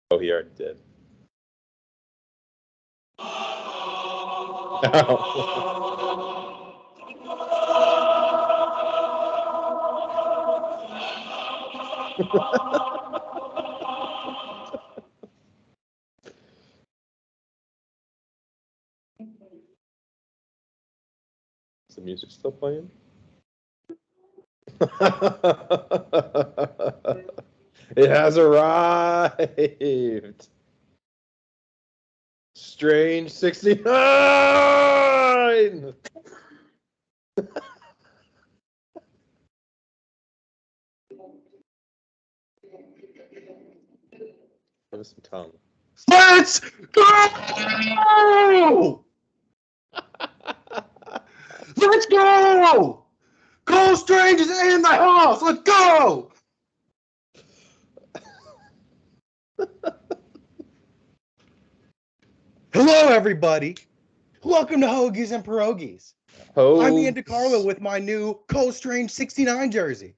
Oh, he already did. Is the music still playing? It has arrived. Strange 69. Give us some tongue. Let's go! Let's go! Cole Strange is in the house. Let's go! Hello, everybody. Welcome to Hoagies and Pierogis. I'm Ian DeCarlo with my new Cole Strange 69 jersey.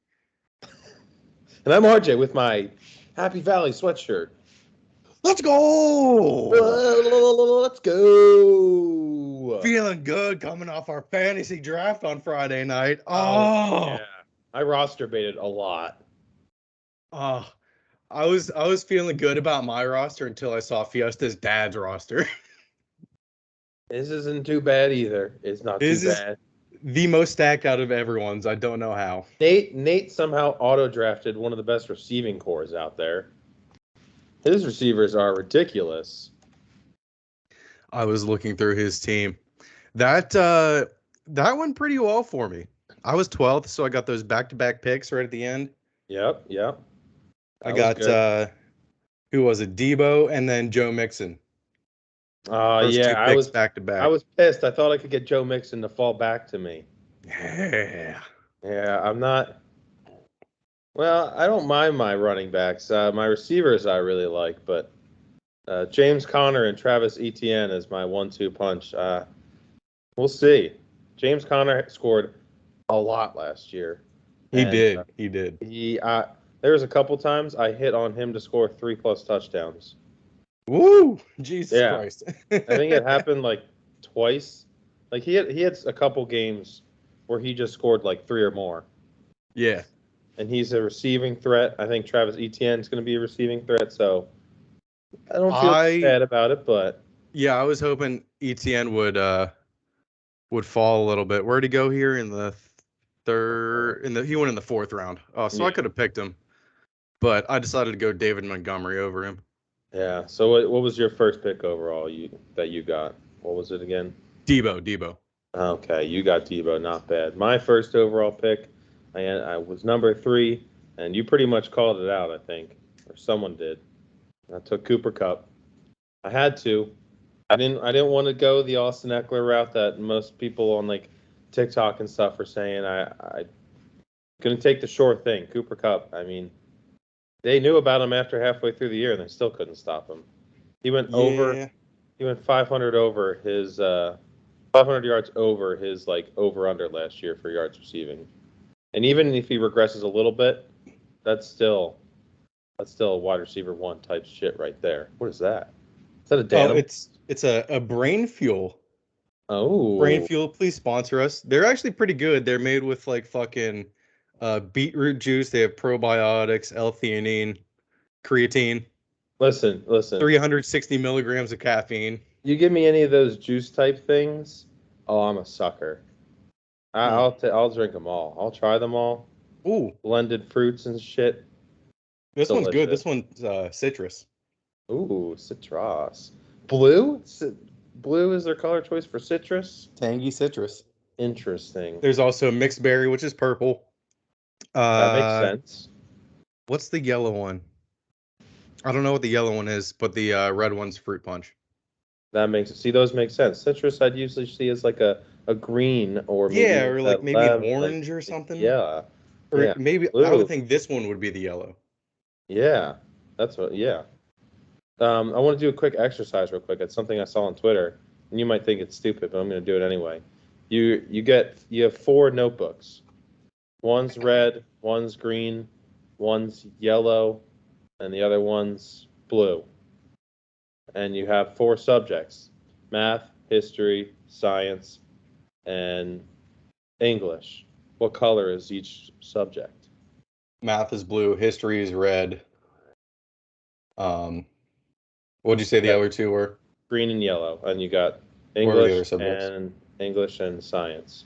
And I'm RJ with my Happy Valley sweatshirt. Let's go! Let's go! Feeling good coming off our fantasy draft on Friday night. Oh, yeah. I roster baited a lot. I was feeling good about my roster until I saw Fiesta's dad's roster. This isn't too bad either. It's not too bad. The most stacked out of everyone's. I don't know how. Nate somehow auto-drafted one of the best receiving cores out there. His receivers are ridiculous. I was looking through his team. That went pretty well for me. I was 12th, so I got those back-to-back picks right at the end. Yep. I got who was it? Debo and then Joe Mixon. Yeah, I was back to back. I was pissed. I thought I could get Joe Mixon to fall back to me. Yeah, I'm not. Well, I don't mind my running backs. My receivers I really like, but James Conner and Travis Etienne is my 1-2 punch. We'll see. James Conner scored a lot last year. He did. There was a couple times I hit on him to score 3+ touchdowns. Woo! Jesus Christ! I think it happened like twice. Like he had a couple games where he just scored like 3 or more. Yeah. And he's a receiving threat. I think Travis Etienne is going to be a receiving threat, so I don't feel bad about it. But yeah, I was hoping Etienne would fall a little bit. Where'd he go here in the third? He went in the 4th round. Oh, so I could have picked him, but I decided to go David Montgomery over him. Yeah. So what was your first pick overall that you got? What was it again? Debo. Okay, you got Debo. Not bad. My first overall pick, I was number 3, and you pretty much called it out, I think, or someone did. I took Cooper Kupp. I had to. I didn't want to go the Austin Eckler route that most people on like TikTok and stuff are saying. I couldn't take the sure thing. Cooper Kupp. I mean, they knew about him after halfway through the year, and they still couldn't stop him. He went over. He went 500 over his 500 yards over his like over under last year for yards receiving. And even if he regresses a little bit, that's still a wide receiver 1 type shit right there. What is that? Is that a Danum? Oh, it's a Brain Fuel. Oh. Brain Fuel, please sponsor us. They're actually pretty good. They're made with like fucking beetroot juice. They have probiotics, L-theanine, creatine. Listen. 360 milligrams of caffeine. You give me any of those juice type things, oh, I'm a sucker. I'll drink them all. I'll try them all. Ooh, blended fruits and shit. This one's good. This one's citrus. Ooh, citrus. Blue? Blue is their color choice for citrus? Tangy citrus. Interesting. There's also mixed berry, which is purple. That makes sense. What's the yellow one? I don't know what the yellow one is, but the red one's fruit punch. Those make sense. Citrus I'd usually see as like a green or maybe or like maybe an orange or something. Yeah. Or maybe blue. I would think this one would be the yellow. Yeah. That's what I want to do a quick exercise real quick. It's something I saw on Twitter, and you might think it's stupid, but I'm going to do it anyway. You have 4 notebooks. One's red, one's green, one's yellow, and the other one's blue. and you have 4 subjects: math, history, science, and English. What color is each subject? Math is blue. History is red. What'd you say the Okay. other two were? Green and yellow, and you got What were the other subjects? English and science.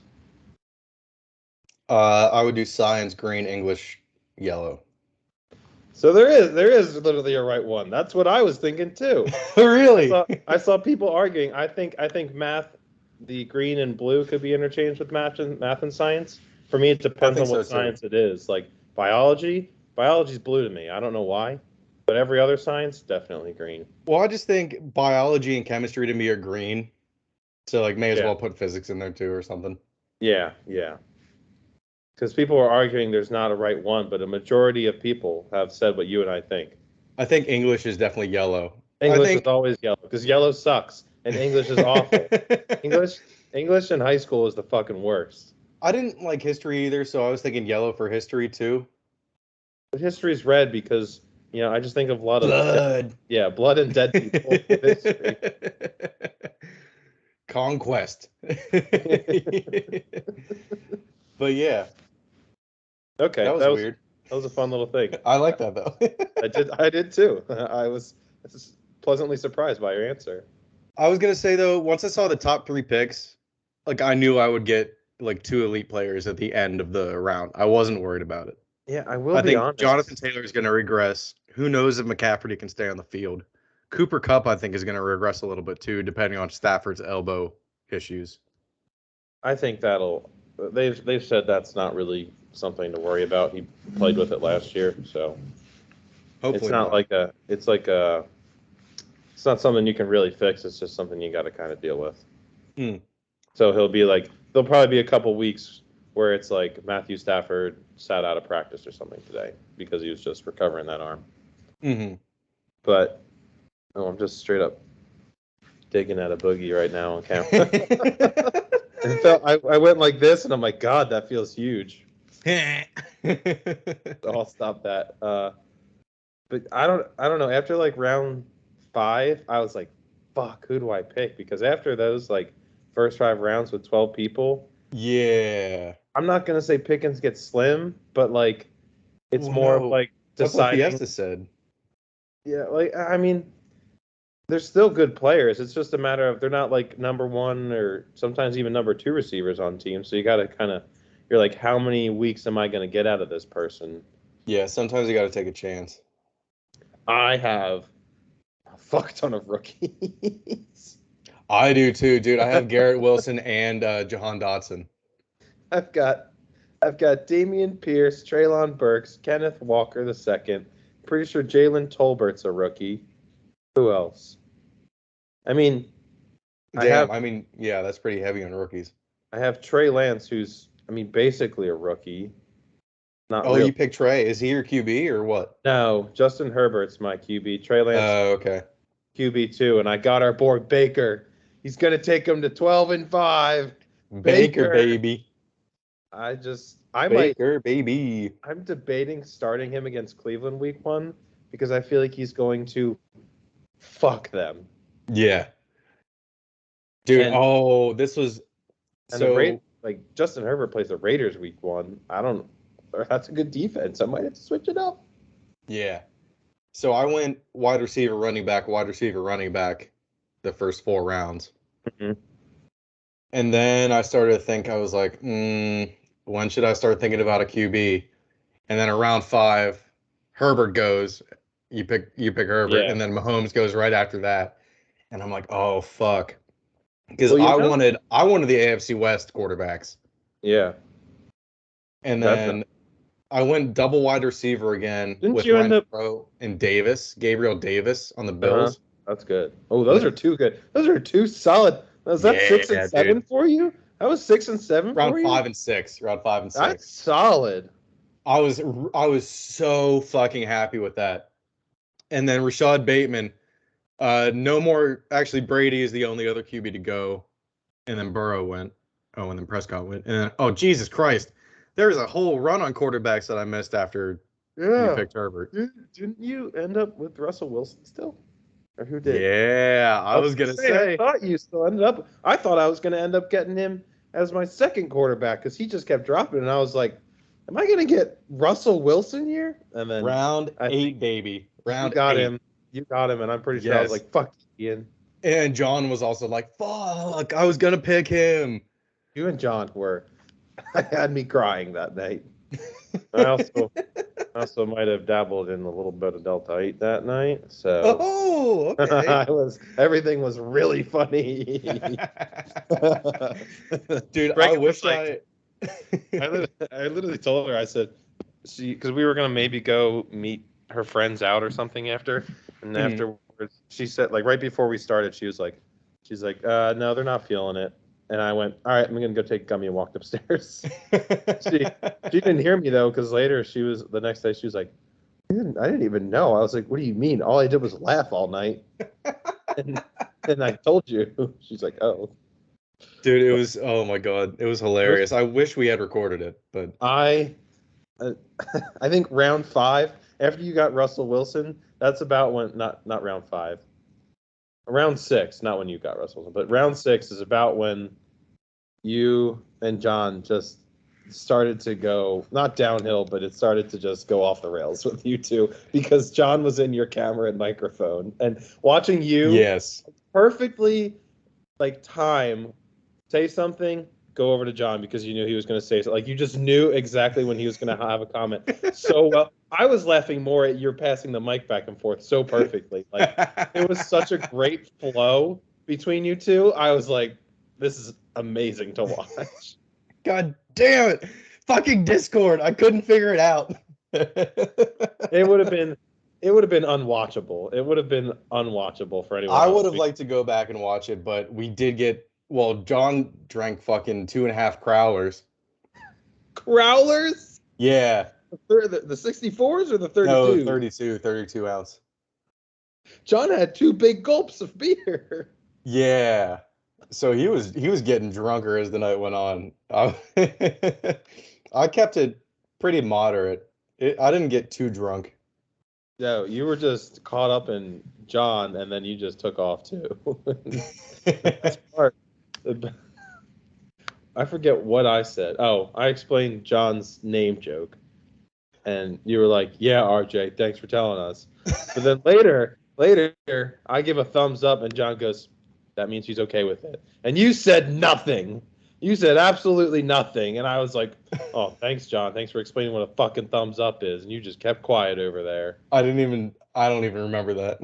I would do science, green, English, yellow. So there is literally a right one. That's what I was thinking too. Really? I saw people arguing. I think math, the green and blue could be interchanged with math and science. For me, it I depends think on so what too. science it is. Like biology's blue to me. I don't know why, but every other science definitely green. Well, I just think biology and chemistry to me are green. So like may as Yeah, well put physics in there too or something. yeah, yeah. Because people are arguing there's not a right one, but a majority of people have said what you and I think. I think English is definitely yellow. I English is think always yellow because yellow sucks and English is awful. English English in high school is the fucking worst. I didn't like history either, so I was thinking yellow for history too. But history's red because I just think of a lot of Blood. blood and dead people with history. Conquest. But yeah, Okay, that was weird. that was a fun little thing. I like that though. I did too. I was pleasantly surprised by your answer. I was gonna say though, once I saw the top 3 picks, like I knew I would get like 2 elite players at the end of the round. I wasn't worried about it. Yeah, I will I be think Jonathan honest. Taylor is gonna regress. Who knows if McCaffrey can stay on the field? Cooper Kupp, I think, is gonna regress a little bit too, depending on Stafford's elbow issues. I think that'll. They've said that's not really something to worry about. He played with it last year, so it's Hopefully not not. like a. It's like a. It's not something you can really fix. It's just something you got to kind of deal with. Hmm. So he'll be like. There'll probably be a couple weeks where it's like Matthew Stafford sat out of practice or something today because he was just recovering that arm. Mm-hmm. But I'm just straight up digging at a boogie right now on camera. And I went like this, and I'm like, God, that feels huge. So I'll stop that. But I don't know. After like round 5, I was like, fuck, who do I pick? Because after those like first 5 rounds with 12 people, Yeah. I'm not gonna say Pickens gets slim, but like it's Well, more of no. like That's what deciding. Fiesta said. Yeah, like I mean, they're still good players. It's just a matter of they're not like number 1 or sometimes even number 2 receivers on teams. So you got to kind of you're like, how many weeks am I gonna get out of this person? Yeah, sometimes you got to take a chance. I have a fuck ton of rookies. I do too, dude. I have Garrett Wilson and Jahan Dotson. I've got I've got Damian Pierce, Traylon Burks, Kenneth Walker the second. Pretty sure Jalen Tolbert's a rookie. Who else? I mean, I have Damn, I mean, yeah, that's pretty heavy on rookies. I have Trey Lance, who's basically a rookie. Not Oh, real. you picked Trey. Is he your QB or what? No, Justin Herbert's my QB. Trey Lance Okay. QB2, and I got our boy Baker. He's gonna take him to 12-5. Baker, Baker. baby. I might. Baker, baby. I'm debating starting him against Cleveland week 1 because I feel like he's going to fuck them. Yeah. Dude, And oh, this was and the rate so like Justin Herbert plays the Raiders week 1. I don't. That's a good defense. I might have to switch it up. yeah. So I went wide receiver, running back the first 4 rounds. Mhm. And then I started to think, I was like, when should I start thinking about a QB? And then around 5, Herbert goes. You pick Herbert, Yeah. and then Mahomes goes right after that. And I'm like, oh fuck. Because Well, I wanted the AFC West quarterbacks. yeah, And definitely. then I went double wide receiver again Didn't with you end up? Renfro and Gabriel Davis on the Uh-huh. Bills. That's good. Oh, And those then, are two good. Those are two solid. Was that 6 and yeah, 7 dude. for you? That was 6 and 7 Round for you. 5 and 6. Round 5 and 6. That's solid. I was so fucking happy with that. And then Rashad Bateman, no more. Actually, Brady is the only other QB to go, and then Burrow went. Oh, and then Prescott went, and then Jesus Christ, there was a whole run on quarterbacks that I missed after you Yeah. picked Herbert. Didn't you end up with Russell Wilson still? Or who did? Yeah, I was gonna I say. thought you still ended up. I thought I was going to end up getting him as my second quarterback because he just kept dropping, and I was like, "Am I going to get Russell Wilson here?" And then Round I think 8, baby. you Round got 8. him. You got him, and I'm pretty sure I was Yes. like, "Fuck, Ian." And John was also like, fuck, I was gonna pick him. You and John were. I had me crying that night. I also might have dabbled in a little bit of Delta 8 that night, so Oh, okay. I was everything was really funny. Dude, I Reagan was wish like, I literally told her, I said, because we were gonna maybe go meet her friends out or something after, and Mhm. afterwards she said, like right before we started, she's like, no, they're not feeling it, and I went, all right, I'm gonna go take Gummy and walked upstairs. She didn't hear me though, because later the next day she was like, I didn't even know. I was like, what do you mean? All I did was laugh all night, and I told you. She's like, oh. Dude, it was, oh my God, it was hilarious. I wish we had recorded it, but I uh, I think round 5 after you got Russell Wilson. That's about when not round 5, round 6. Not when you got Russell Wilson, but round 6 is about when you and John just started to go not downhill, but it started to just go off the rails with you two because John was in your camera and microphone and watching you yes. perfectly like time say something, go over to John because you knew he was going to say something. Like you just knew exactly when he was going to have a comment so well. I was laughing more at your passing the mic back and forth so perfectly. Like it was such a great flow between you two. I was like, this is amazing to watch. God damn it. Fucking Discord. I couldn't figure it out. It would have been unwatchable. It would have been unwatchable for anyone I would else. have liked to go back and watch it, but we did get, well, John drank fucking 2.5 crowlers. Crowlers? Yeah. The 64s or the No, 32s? 32 ounce. John had 2 big gulps of beer. Yeah. So he was getting drunker as the night went on. I kept it pretty moderate. I didn't get too drunk. No, you were just caught up in John, and then you just took off too. That's part. I forget what I said. Oh, I explained John's name joke, and you were like, "Yeah, RJ, thanks for telling us." But then later, I give a thumbs up, and John goes, "That means he's okay with it." And you said nothing. You said absolutely nothing, and I was like, "Oh, thanks, John. Thanks for explaining what a fucking thumbs up is." And you just kept quiet over there. I don't even remember that.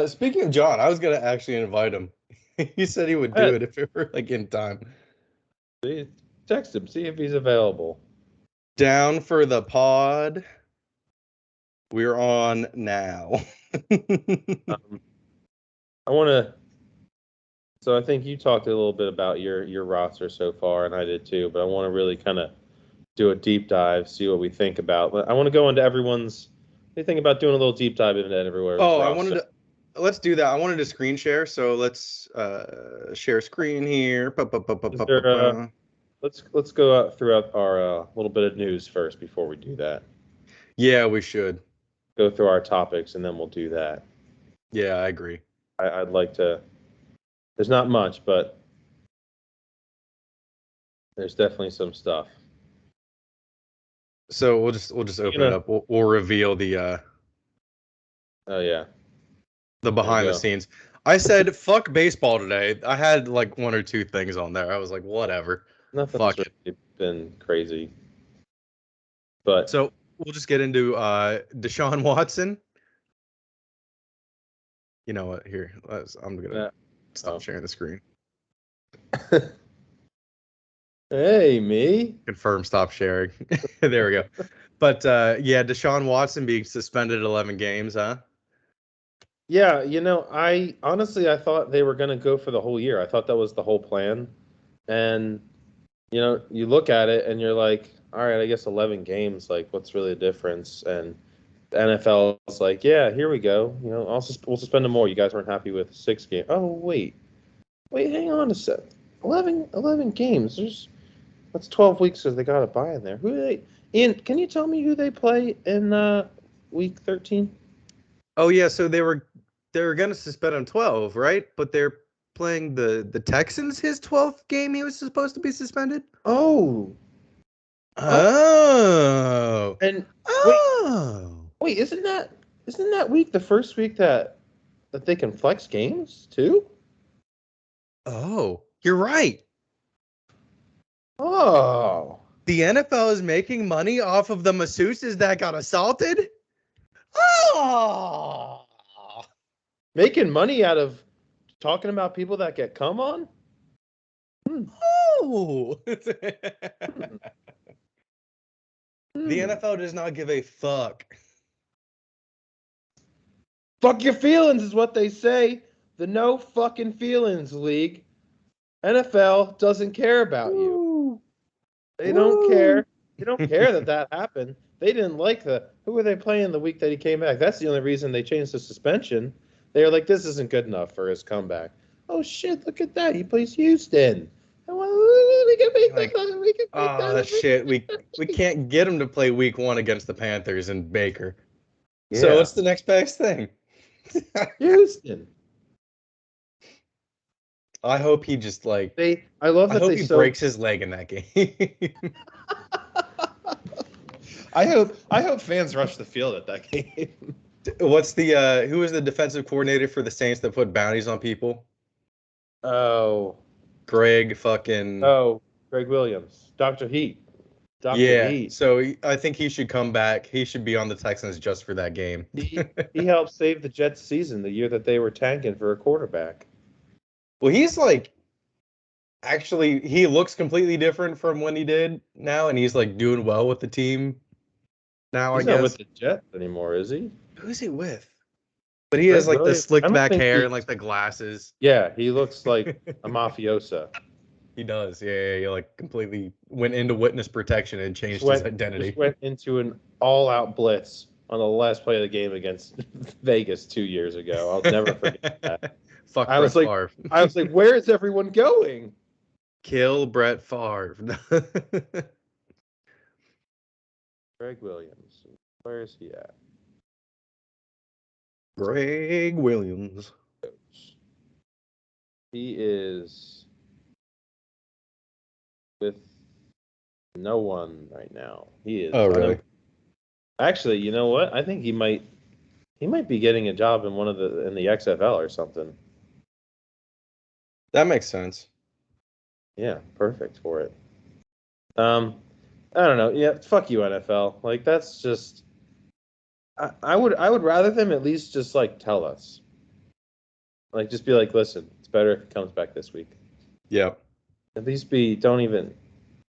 Speaking of John, I was gonna actually invite him. He said he would do it if it were like in time. Text him, see if he's available. Down for the pod. We're on now. I want to. So I think you talked a little bit about your roster so far, and I did too. But I want to really kind of do a deep dive, see what we think about. I want to go into everyone's. They think about doing a little deep dive into everyone's Oh, I roster. wanted to. Let's do that. I wanted to screen share, so let's share screen here. Is there, let's go out throughout our little bit of news first before we do that. Yeah, we should. Go through our topics, and then we'll do that. Yeah, I agree. I'd like to. There's not much, but there's definitely some stuff. So we'll just open it up. We'll reveal the Oh yeah. behind the scenes. I said fuck baseball today. I had like 1 or 2 things on there. I was like, whatever. Nothing's Fuck it. really been crazy. But So we'll just get into Deshaun Watson. You know what? Here, I'm gonna stop sharing the screen. Hey, me. Confirm stop sharing. There we go. But yeah, Deshaun Watson being suspended 11 games, huh? Yeah, I honestly I thought they were gonna go for the whole year. I thought that was the whole plan. And you look at it and you're like, all right, I guess 11 games, like what's really the difference? And the NFL is like, yeah, here we go. We'll suspend them more. You guys weren't happy with 6 games. Oh, wait, hang on a sec. 11 games. That's 12 weeks, so they got to buy in there. Ian, can you tell me who they play in week 13? Oh yeah, so they were gonna suspend him 12, right? But they're playing the Texans his 12th game he was supposed to be suspended. Oh, oh, Oh. and wait, Oh. wait, isn't that week the first week that they can flex games too? Oh, you're right. Oh, The NFL is making money off of the masseuses that got assaulted. Oh. making money out of talking about people that get come on? Hmm. Oh. Hmm. The Hmm. NFL does not give a fuck. Fuck your feelings is what they say. The no fucking feelings league. NFL doesn't care about you. Woo. They don't Woo. care. They don't care that happened. They didn't like who were they playing the week that he came back? That's the only reason they changed the suspension. They were like, this isn't good enough for his comeback. Oh shit, look at that. He plays Houston. We can make Like, that. We can make oh shit, we can't get him to play week 1 against the Panthers and Baker. So Yeah. what's the next best thing? Houston. I hope he just like I love I that hope they he so breaks his leg in that game. I hope fans rush the field at that game. What's the who was the defensive coordinator for the Saints that put bounties on people? Oh. Greg fucking Oh, Greg Williams. Dr. Heat. Dr. yeah. Heat. So I think he should come back. He should be on the Texans just for that game. He helped save the Jets season the year that they were tanking for a quarterback. Well, he's like actually he looks completely different from when he did now, and he's like doing well with the team now, He's I not guess. with the Jets anymore, is he? Who's he with? But he has Greg like the Williams. I slicked don't back think hair he. and like the glasses. Yeah, he looks like a mafiosa. He does. Yeah, he like completely went into witness protection and Just changed his went identity. just went into an all-out blitz on the last play of the game against Vegas 2 years ago. I'll never forget that. Fuck I Brett was like, Favre. where is everyone going? Kill Brett Favre. Greg Williams. Where is he at? Greg Williams. He is with no one right now. He is Oh, really? Actually, you know what? I think he might be getting a job in in the XFL or something. That makes sense. Yeah, perfect for it. I don't know. Yeah, fuck you, NFL. Like that's just I would rather them at least just like tell us. Like just be like, listen, it's better if it comes back this week. Yep. At least don't even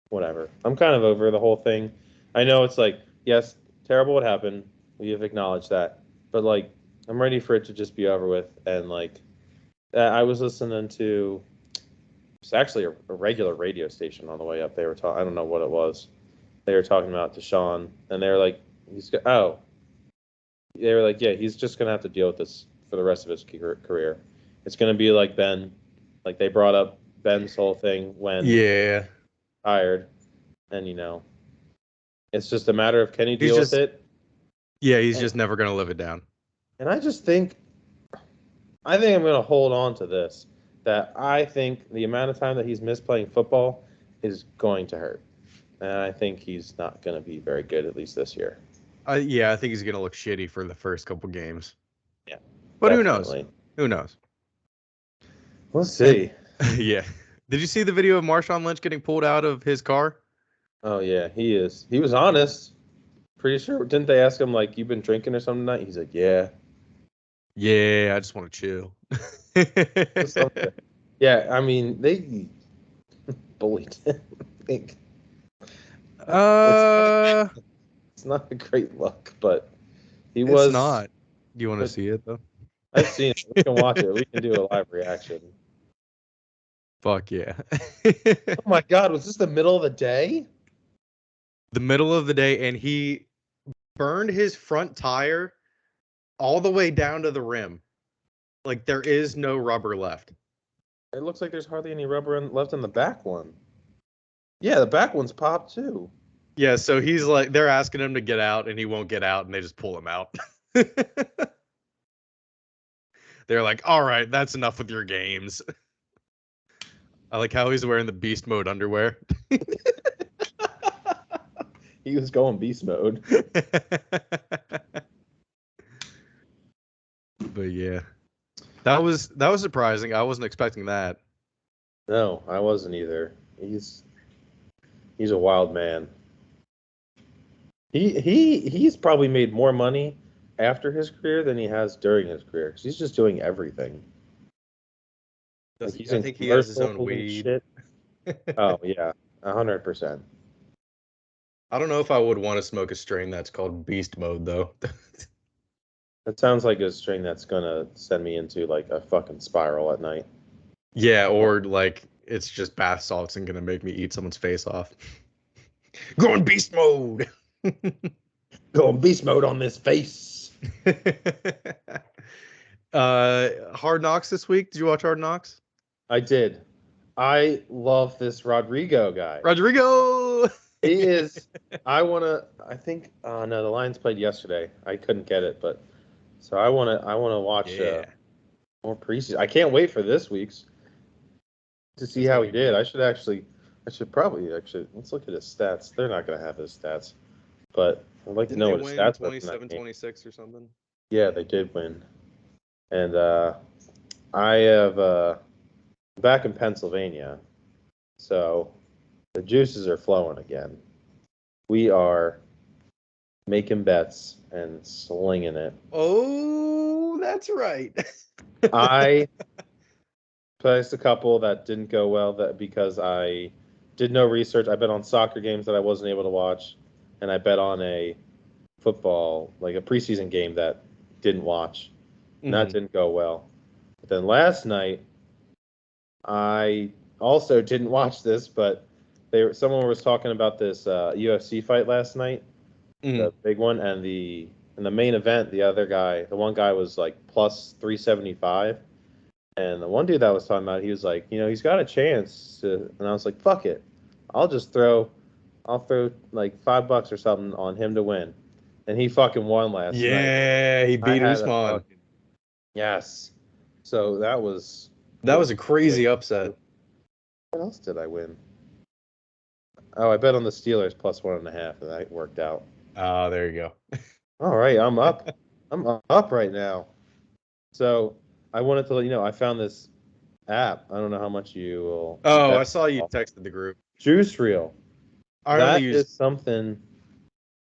whatever. I'm kind of over the whole thing. I know it's like, yes, terrible what happened. We have acknowledged that. But like I'm ready for it to just be over with. And like I was listening to it's actually a regular radio station on the way up. They were talking I don't know what it was. They were talking about Deshaun and they were like they were like, yeah, he's just gonna have to deal with this for the rest of his career. It's gonna be like Ben, like they brought up Ben's whole thing when Yeah. hired, and it's just a matter of can he He's deal with just it. he's And, just never gonna live it down. and I think I'm gonna hold on to this. That I think the amount of time that he's missed playing football is going to hurt, and I think he's not gonna be very good at least this year. I think he's gonna look shitty for the first couple games. Yeah, But definitely. Who knows? We'll see. Yeah. Did you see the video of Marshawn Lynch getting pulled out of his car? Oh yeah, he is. He was honest. Pretty sure. Didn't they ask him like, "You've been drinking or something tonight?" He's like, "Yeah." Yeah, I just want to chill. Something. Yeah, I mean they bullied him. I think it's not a great look, but he it's was. not. Do you want to see it though? I've seen it. We can watch it. We can do a live reaction. Fuck yeah. Oh my God, was this the middle of the day? The middle of the day, and he burned his front tire all the way down to the rim. Like there is no rubber left. It looks like there's hardly any rubber left in the back one. Yeah, the back one's popped too. Yeah, so he's like, they're asking him to get out, and he won't get out, and they just pull him out. they're like, all right, that's enough with your games. I like how he's wearing the beast mode underwear. He was going beast mode. But yeah, that was surprising. I wasn't expecting that. No, I wasn't either. He's a wild man. He's probably made more money after his career than he has during his career. 'Cause he's just doing everything. Like he's I in think he has his own commercials and weed. shit. Oh yeah, 100%. I don't know if I would want to smoke a strain that's called beast mode though. That sounds like a string that's gonna send me into like a fucking spiral at night. Yeah, or like it's just bath salts and gonna make me eat someone's face off. Going beast mode. Going beast mode on this face. Hard Knocks this week. Did you watch Hard Knocks? I did. I love this Rodrigo guy. Rodrigo. He is. I think. No, the Lions played yesterday. I couldn't get it, but so I want to watch more preseason. I can't wait for this week's to see how he did. I should probably actually. Let's look at his stats. They're not going to have his stats, but I'd like to know what his stats were. 27-26 or something. Yeah, they did win, and I have back in Pennsylvania, so the juices are flowing again. We are making bets and slinging it. Oh, that's right. I placed a couple that didn't go well because I did no research. I bet on soccer games that I wasn't able to watch, and I bet on a football, like a preseason game that didn't watch. And that didn't go well. But then last night, I also didn't watch this, but someone was talking about this UFC fight last night, the big one, and in the main event, the one guy was like plus 375, and the one dude that was talking about, he was like, he's got a chance to, and I was like, fuck it, I'll throw like $5 or something on him to win, and he fucking won last night. Yeah, he beat Usman. Yes, so that was a crazy upset. What else did I win? Oh, I bet on the Steelers plus 1.5, and that worked out. Oh, there you go. All right, I'm up. I'm up right now. So I wanted to let you know I found this app. I don't know how much you will. Oh, I saw you texted the group. Juice Reel. That is something.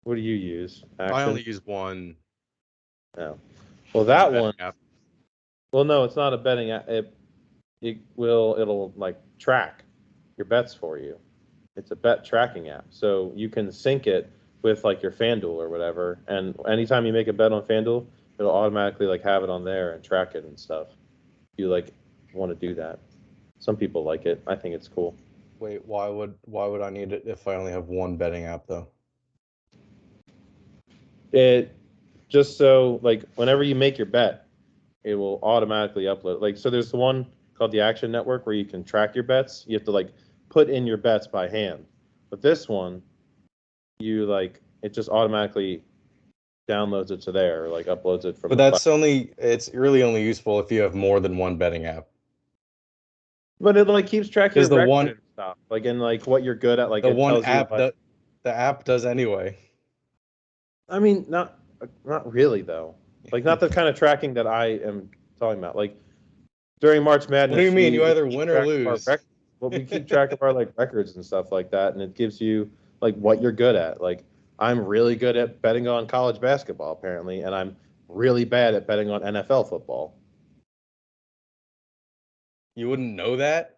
What do you use? Action? I only use one. No. Well, that one. App. Well, no, it's not a betting app. It'll like track your bets for you. It's a bet tracking app, so you can sync it with like your FanDuel or whatever, and anytime you make a bet on FanDuel, it'll automatically like have it on there and track it and stuff. If you like want to do that. Some people like it. I think it's cool. Wait, why would I need it if I only have one betting app though? It just so like whenever you make your bet, it will automatically upload. Like so, there's the one called the Action Network where you can track your bets. You have to like put in your bets by hand. But this one, it just automatically downloads it to there, or like uploads it from. But it's really only useful if you have more than one betting app. But it like keeps track of your the one and stuff, like and like what you're good at. Like the it one tells app you, that the app does anyway. I mean, not really though. Like not the kind of tracking that I am talking about. Like during March Madness. What do you mean? You either win or lose. Well, we keep track of our like records and stuff like that, and it gives you like what you're good at. Like I'm really good at betting on college basketball, apparently, and I'm really bad at betting on NFL football. You wouldn't know that?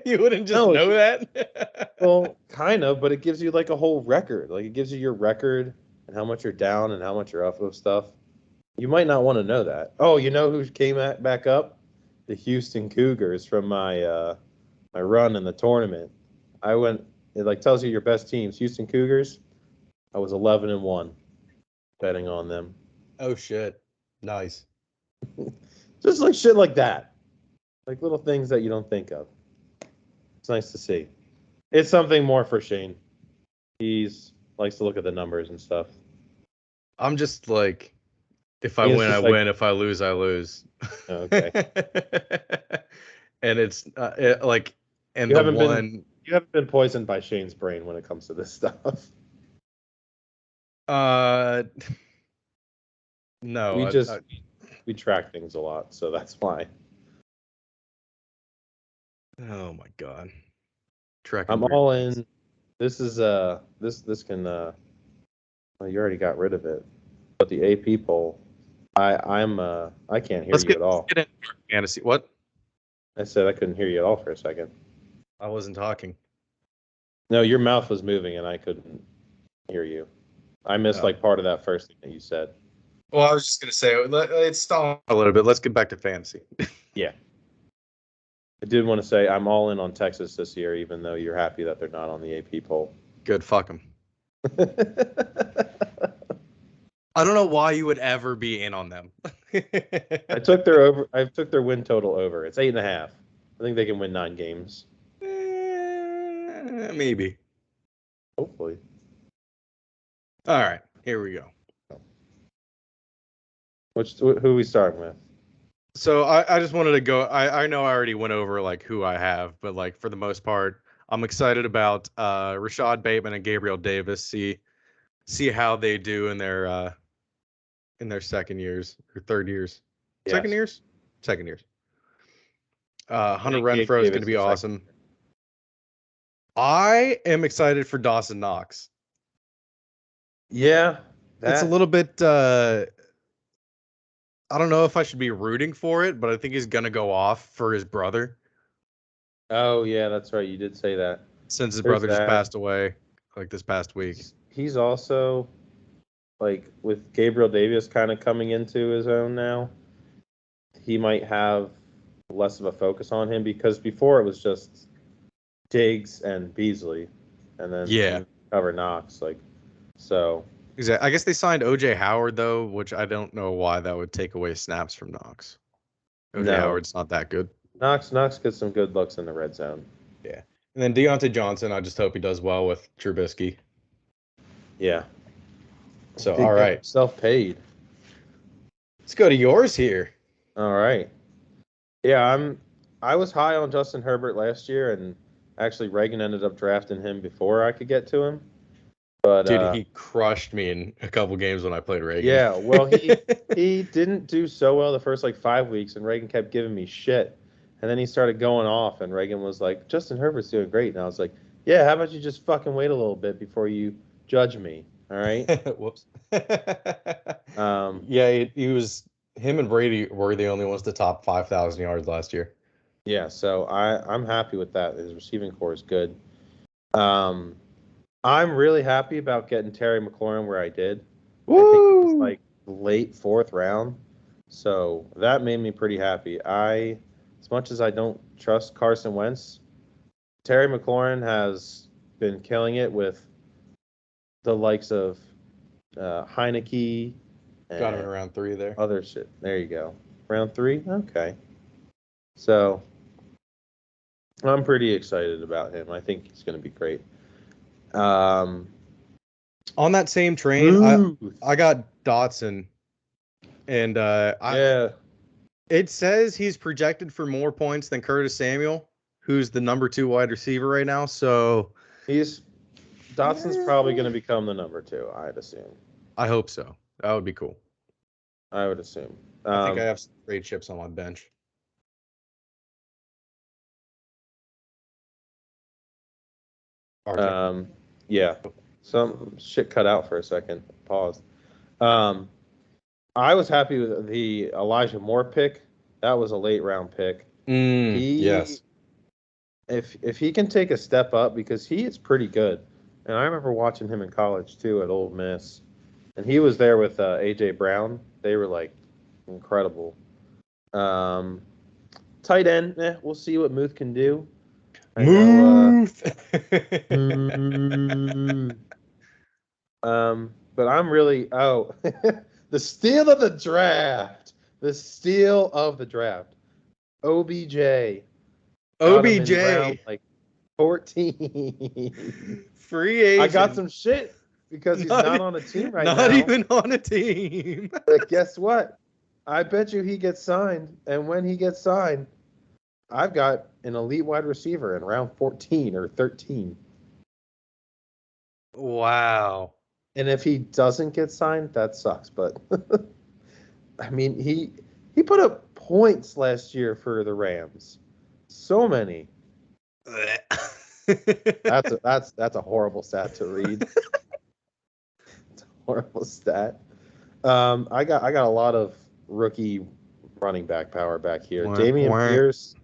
You wouldn't just know that? Well, kind of, but it gives you like a whole record. Like it gives you your record and how much you're down and how much you're up with stuff. You might not want to know that. Oh, you know who came back up? The Houston Cougars from my my run in the tournament. It like tells you your best teams. Houston Cougars. I was 11-1 betting on them. Oh shit. Nice. Just like shit like that. Like little things that you don't think of. It's nice to see. It's something more for Shane. He's likes to look at the numbers and stuff. I'm just like If I win, I win. If I lose, I lose. Okay. And it's and You the haven't one. you haven't been poisoned by Shane's brain when it comes to this stuff. No. We track things a lot, so that's why. Oh my god. Tracking I'm weird all things. in. This is this can well, you already got rid of it. But the AP poll, I can't hear you at all. Let's get into fantasy. What? I said I couldn't hear you at all for a second. I wasn't talking. No, your mouth was moving and I couldn't hear you. I missed like part of that first thing that you said. Well, I was just gonna say it's stalling a little bit. Let's get back to fantasy. Yeah. I did want to say I'm all in on Texas this year, even though you're happy that they're not on the AP poll. Good, fuck them. I don't know why you would ever be in on them. I took their win total over. It's 8.5. I think they can win 9 games. Maybe. Hopefully. All right, here we go. Who are we starting with? So I just wanted to go. I know I already went over like who I have, but like for the most part, I'm excited about Rashad Bateman and Gabriel Davis. See how they do in their second years or third years. Yes. Second years. Hunter Renfrow is going to be awesome. I am excited for Dawson Knox. Yeah. It's a little bit I don't know if I should be rooting for it, but I think he's going to go off for his brother. Oh, yeah, that's right. You did say that. Since his brother just passed away like this past week. He's also like with Gabriel Davis kind of coming into his own now. He might have less of a focus on him because before it was just Diggs and Beasley and then cover Knox so. Exactly. I guess they signed OJ Howard though, which I don't know why that would take away snaps from Knox. OJ Howard's not that good. Knox gets some good looks in the red zone. Yeah. And then Deontay Johnson, I just hope he does well with Trubisky. Yeah. So all right. Self-paid. Let's go to yours here. All right. Yeah, I was high on Justin Herbert last year, and actually Reagan ended up drafting him before I could get to him. But dude, he crushed me in a couple games when I played Reagan. Yeah, well, he didn't do so well the first 5 weeks, and Reagan kept giving me shit. And then he started going off, and Reagan was like, Justin Herbert's doing great. And I was like, yeah, how about you just fucking wait a little bit before you judge me, all right? Whoops. Yeah, he was. Him and Brady were the only ones to top 5,000 yards last year. Yeah, so I'm happy with that. His receiving core is good. I'm really happy about getting Terry McLaurin where I did. Woo! I think it was late 4th round. So that made me pretty happy. As much as I don't trust Carson Wentz, Terry McLaurin has been killing it with the likes of Heineke. Got him in round 3 there. Other shit. There you go. Round 3? Okay. So I'm pretty excited about him. I think he's going to be great. On that same train, I got Dotson, and it says he's projected for more points than Curtis Samuel, who's the number 2 wide receiver right now. So Dotson's probably going to become the number 2, I'd assume. I hope so. That would be cool. I would assume. I think I have some great chips on my bench. Yeah. Some shit cut out for a second. Pause. I was happy with the Elijah Moore pick. That was a late round pick. Yes. If he can take a step up, because he is pretty good, and I remember watching him in college too at Ole Miss, and he was there with AJ Brown. They were incredible. Tight end, we'll see what Muth can do. Muth. But I'm really the steal of the draft. The steal of the draft. OBJ. OBJ. 14. Free agent. I got some shit. because he's not on a team right now. Not even on a team. But guess what? I bet you he gets signed, and when he gets signed, I've got an elite wide receiver in round 14 or 13. Wow. And if he doesn't get signed, that sucks. But I mean, he put up points last year for the Rams. So many. That's a horrible stat to read. It's a horrible stat. I got a lot of rookie running back power back here. Dameon Pierce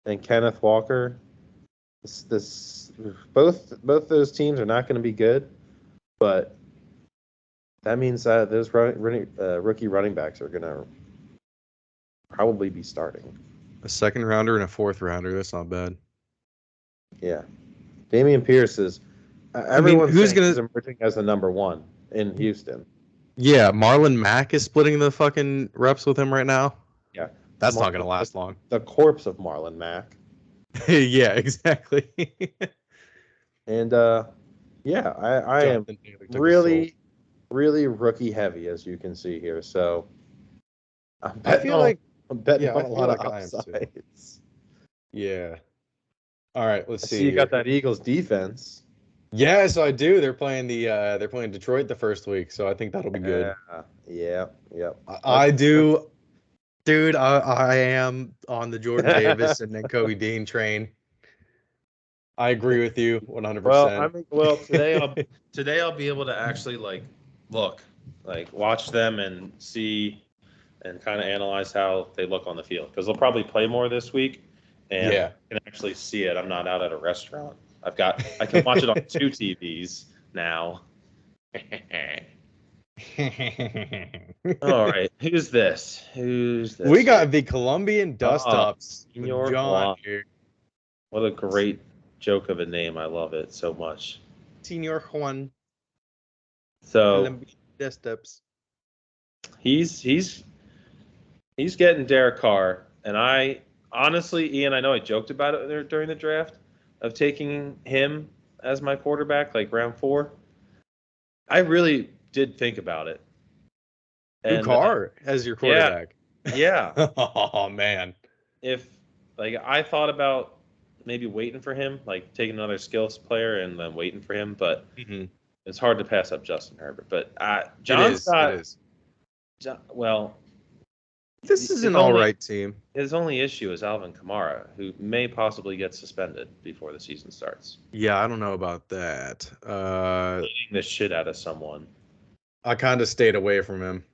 and Kenneth Walker. Both those teams are not going to be good, but that means that those rookie running backs are going to probably be starting. A second rounder and a fourth rounder. That's not bad. Yeah, Dameon Pierce is. Everyone's who's he's emerging as the number one in Houston. Yeah, Marlon Mack is splitting the fucking reps with him right now. Yeah, that's not going to last long. The corpse of Marlon Mack. Yeah, exactly. And yeah, I am really rookie heavy, as you can see here. So I'm betting on a lot of upsides. Yeah. All right, let's see. You got that Eagles defense. Yes, I do. They're playing Detroit the first week, so I think that'll be good. Yeah. I do. Dude, I am on the Jordan Davis and then Kobe Dean train. I agree with you 100%. Well, today I'll be able to actually watch them and see and kind of analyze how they look on the field, because they'll probably play more this week, and I can actually see it. I'm not out at a restaurant. I can watch it on 2 TVs now. All right, who's this? We got the Colombian dust-ups. John here. What a great joke of a name. I love it so much. Senor Juan. So Colombian dust-ups. He's getting Derek Carr, and I honestly, Ian, I know I joked about it there during the draft of taking him as my quarterback, like round 4. I really did think about it. And Carr as your quarterback. Yeah. Oh man. If I thought about maybe waiting for him, like taking another skills player and then waiting for him, but it's hard to pass up Justin Herbert. But John's got. It is. Well, this is an all right team. His only issue is Alvin Kamara, who may possibly get suspended before the season starts. Yeah, I don't know about that. Beating the shit out of someone. I kind of stayed away from him.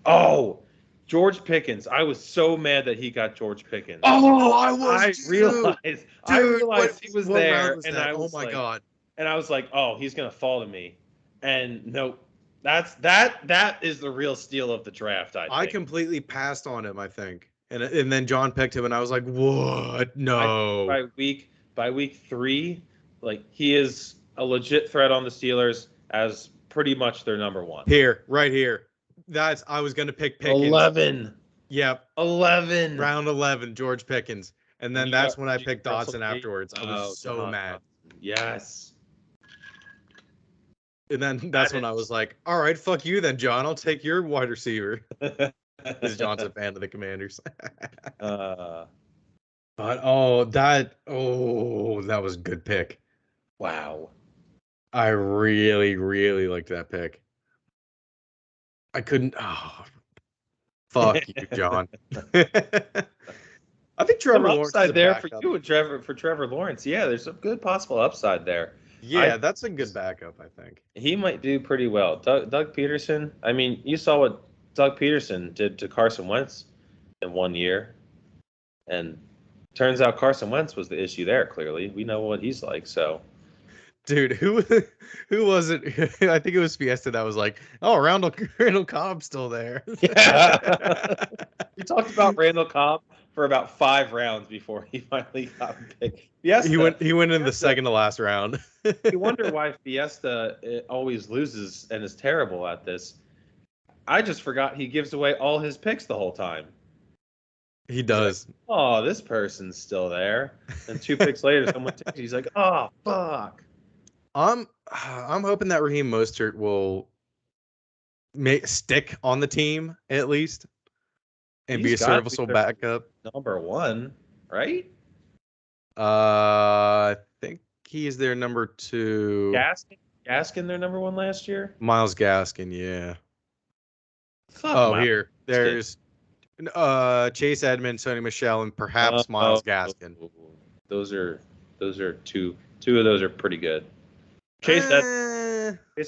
Oh, George Pickens. I was so mad that he got George Pickens. Oh, I realized he was there, and I was God. And I was like, oh, he's gonna fall to me. And nope. That is the real steal of the draft, I think. I completely passed on him, I think. And then John picked him, and I was like, what? No. By week 3, he is a legit threat on the Steelers as pretty much their number 1. Right here. I was going to pick Pickens. 11. Yep. 11. Round 11, George Pickens. And then that's when I picked Dotson afterwards. I was so mad. Yes. And then that's when I was like, all right, fuck you then, John. I'll take your wide receiver. Because John's a fan of the Commanders. But that was a good pick. Wow. I really, really liked that pick. I couldn't. Oh, fuck you, John. I think Trevor Lawrence upside there for you and Trevor Lawrence. Yeah, there's some good possible upside there. Yeah, that's a good backup, I think. He might do pretty well. Doug Peterson, I mean, you saw what Doug Peterson did to Carson Wentz in 1 year. And turns out Carson Wentz was the issue there, clearly. We know what he's like, so. Dude, who was it? I think it was Fiesta that was like, oh, Randall Cobb's still there. Yeah. We talked about Randall Cobb for about 5 rounds before he finally got picked. Fiesta, he went in the second to last round. You wonder why Fiesta always loses and is terrible at this. I just forgot he gives away all his picks the whole time. He does. Like, oh, this person's still there. And 2 picks later, someone takes it. He's like, oh, fuck. I'm hoping that Raheem Mostert will stick on the team at least and be a serviceable backup. Number 1, right? I think he's their number 2. Gaskin their number 1 last year? Myles Gaskin, yeah. Fuck here. There's Chase Edmonds, Sony Michel, and perhaps Myles Gaskin. Those are 2 of those are pretty good. Chase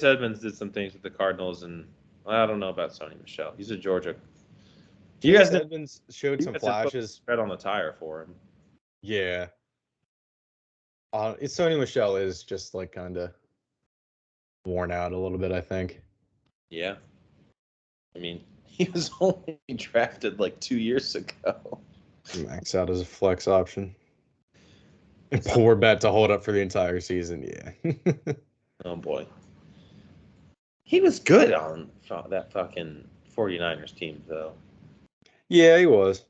Edmonds did some things with the Cardinals, and I don't know about Sony Michel. He's a Georgia. Edmonds showed some flashes. Tread on the tire for him. Yeah. Sony Michel is just like kind of worn out a little bit, I think. Yeah. I mean, he was only drafted like 2 years ago. Max out as a flex option. Poor bet to hold up for the entire season, yeah. Oh, boy. He was good on that fucking 49ers team, though. Yeah, he was.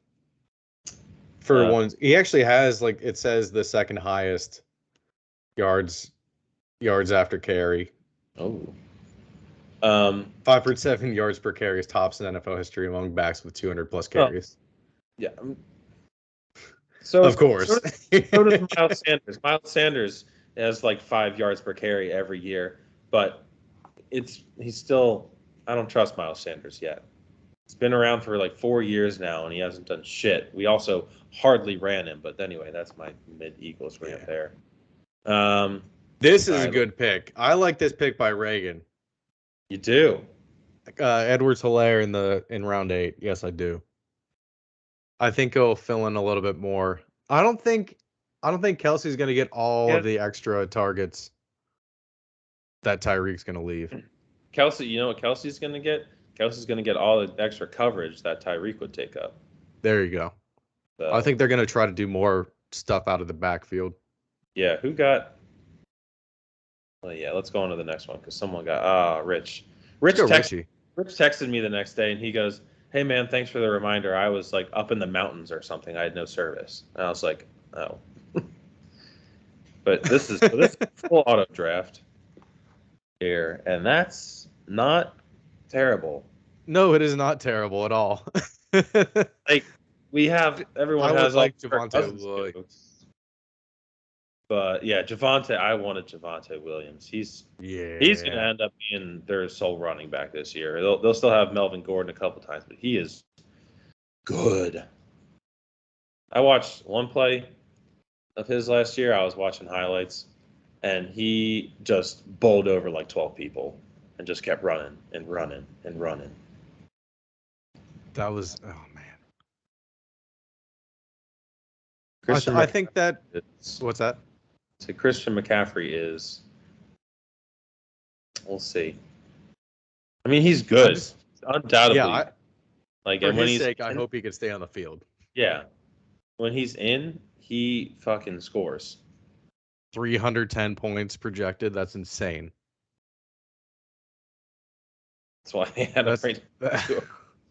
For ones, he actually has, like, it says the second highest yards after carry. Oh. 5.7 yards per carry is tops in NFL history among backs with 200-plus carries. Yeah. So of course. So does Miles Sanders. Miles Sanders has like 5 yards per carry every year, but he's still. I don't trust Miles Sanders yet. He's been around for like 4 years now, and he hasn't done shit. We also hardly ran him, but anyway, that's my mid-Eagles rant there. This is a good pick. I like this pick by Reagan. You do? Edwards-Helaire in round 8. Yes, I do. I think he'll fill in a little bit more. I don't think Kelsey's going to get all of the extra targets that Tyreek's going to leave. Kelsey, you know what Kelsey's going to get? Kelsey's going to get all the extra coverage that Tyreek would take up. There you go. So, I think they're going to try to do more stuff out of the backfield. Yeah, who got? Well, yeah, let's go on to the next one because someone got Rich. Rich texted me the next day and he goes, "Hey man, thanks for the reminder. I was like up in the mountains or something. I had no service." And I was like, "Oh." But this is full auto draft here, and that's not terrible. No, it is not terrible at all. Like everyone has like Javonte Williams. But yeah, I wanted Javonte Williams. He's going to end up being their sole running back this year. They'll still have Melvin Gordon a couple times, but he is good. I watched one play of his last year. I was watching highlights, and he just bowled over like 12 people and just kept running and running and running. That was, oh man. I think that, what's that? So Christian McCaffrey is, we'll see. I mean, he's good, undoubtedly. Yeah, for his sake, I hope he can stay on the field. Yeah, when he's in, he fucking scores. 310 points projected. That's insane. That's why they had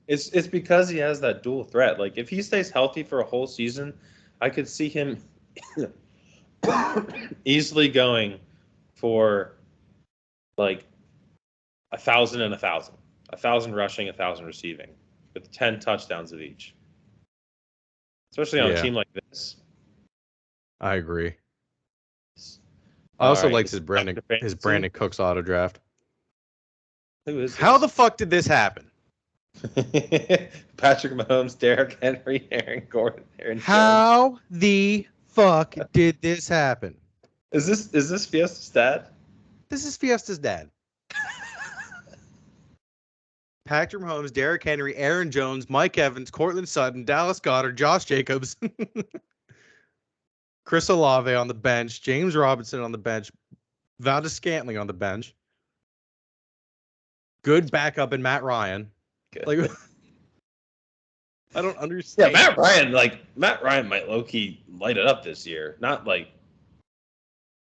It's because he has that dual threat. Like if he stays healthy for a whole season, I could see him easily going for like 1,000 and 1,000, 1,000 rushing, 1,000 receiving, with 10 touchdowns of each. Especially on a team like this. I agree. I also liked his Brandon Cooks auto draft. Who is this? How the fuck did this happen? Patrick Mahomes, Derrick Henry, Aaron Gordon, Aaron Jones. How the fuck did this happen? Is this Fiesta's dad? This is Fiesta's dad. Patrick Mahomes, Derrick Henry, Aaron Jones, Mike Evans, Cortland Sutton, Dallas Goedert, Josh Jacobs, Chris Olave on the bench, James Robinson on the bench, Valdez-Scantling on the bench. Good backup in Matt Ryan. Good. Like, I don't understand. Yeah, Matt Ryan might low-key light it up this year. Not like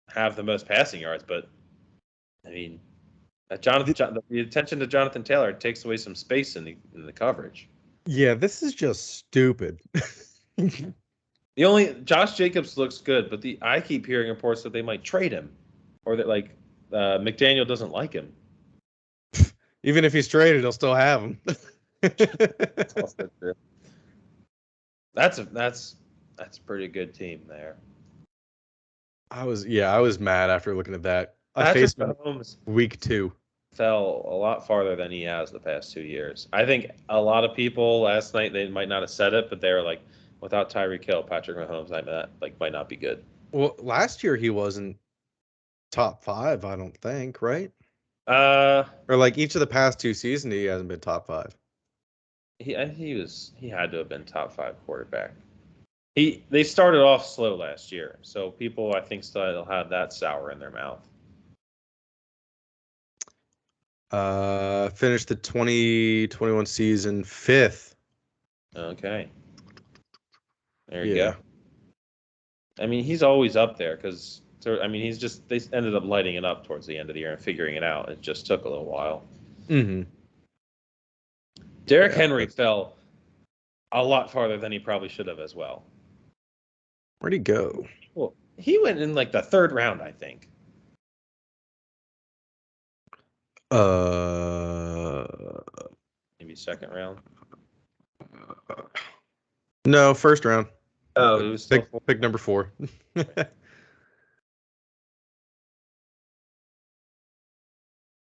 have the most passing yards, but I mean, the attention to Jonathan Taylor takes away some space in the coverage. Yeah, this is just stupid. Josh Jacobs looks good, but I keep hearing reports that they might trade him, or that like McDaniel doesn't like him. Even if he's traded, he'll still have him. That's also true. That's a pretty good team there. I was mad after looking at that. I Patrick faced him Mahomes week 2. fell a lot farther than he has the past 2 years. I think a lot of people last night, they might not have said it, but they were like, without Tyreek Hill, Patrick Mahomes might not be good. Well, last year he wasn't top 5, I don't think, right? Or like each of the past 2 seasons, he hasn't been top 5. he had to have been top 5 quarterback. They started off slow last year, so people I think still have that sour in their mouth. Finished the 2021 season 5th. Okay. There you go. I mean, he's always up there because they ended up lighting it up towards the end of the year and figuring it out. It just took a little while. Mm-hmm. Derrick Henry fell a lot farther than he probably should have as well. Where'd he go? Well, he went in like the 3rd round, I think. Maybe 2nd round. No, 1st round. Oh, it was still pick number 4.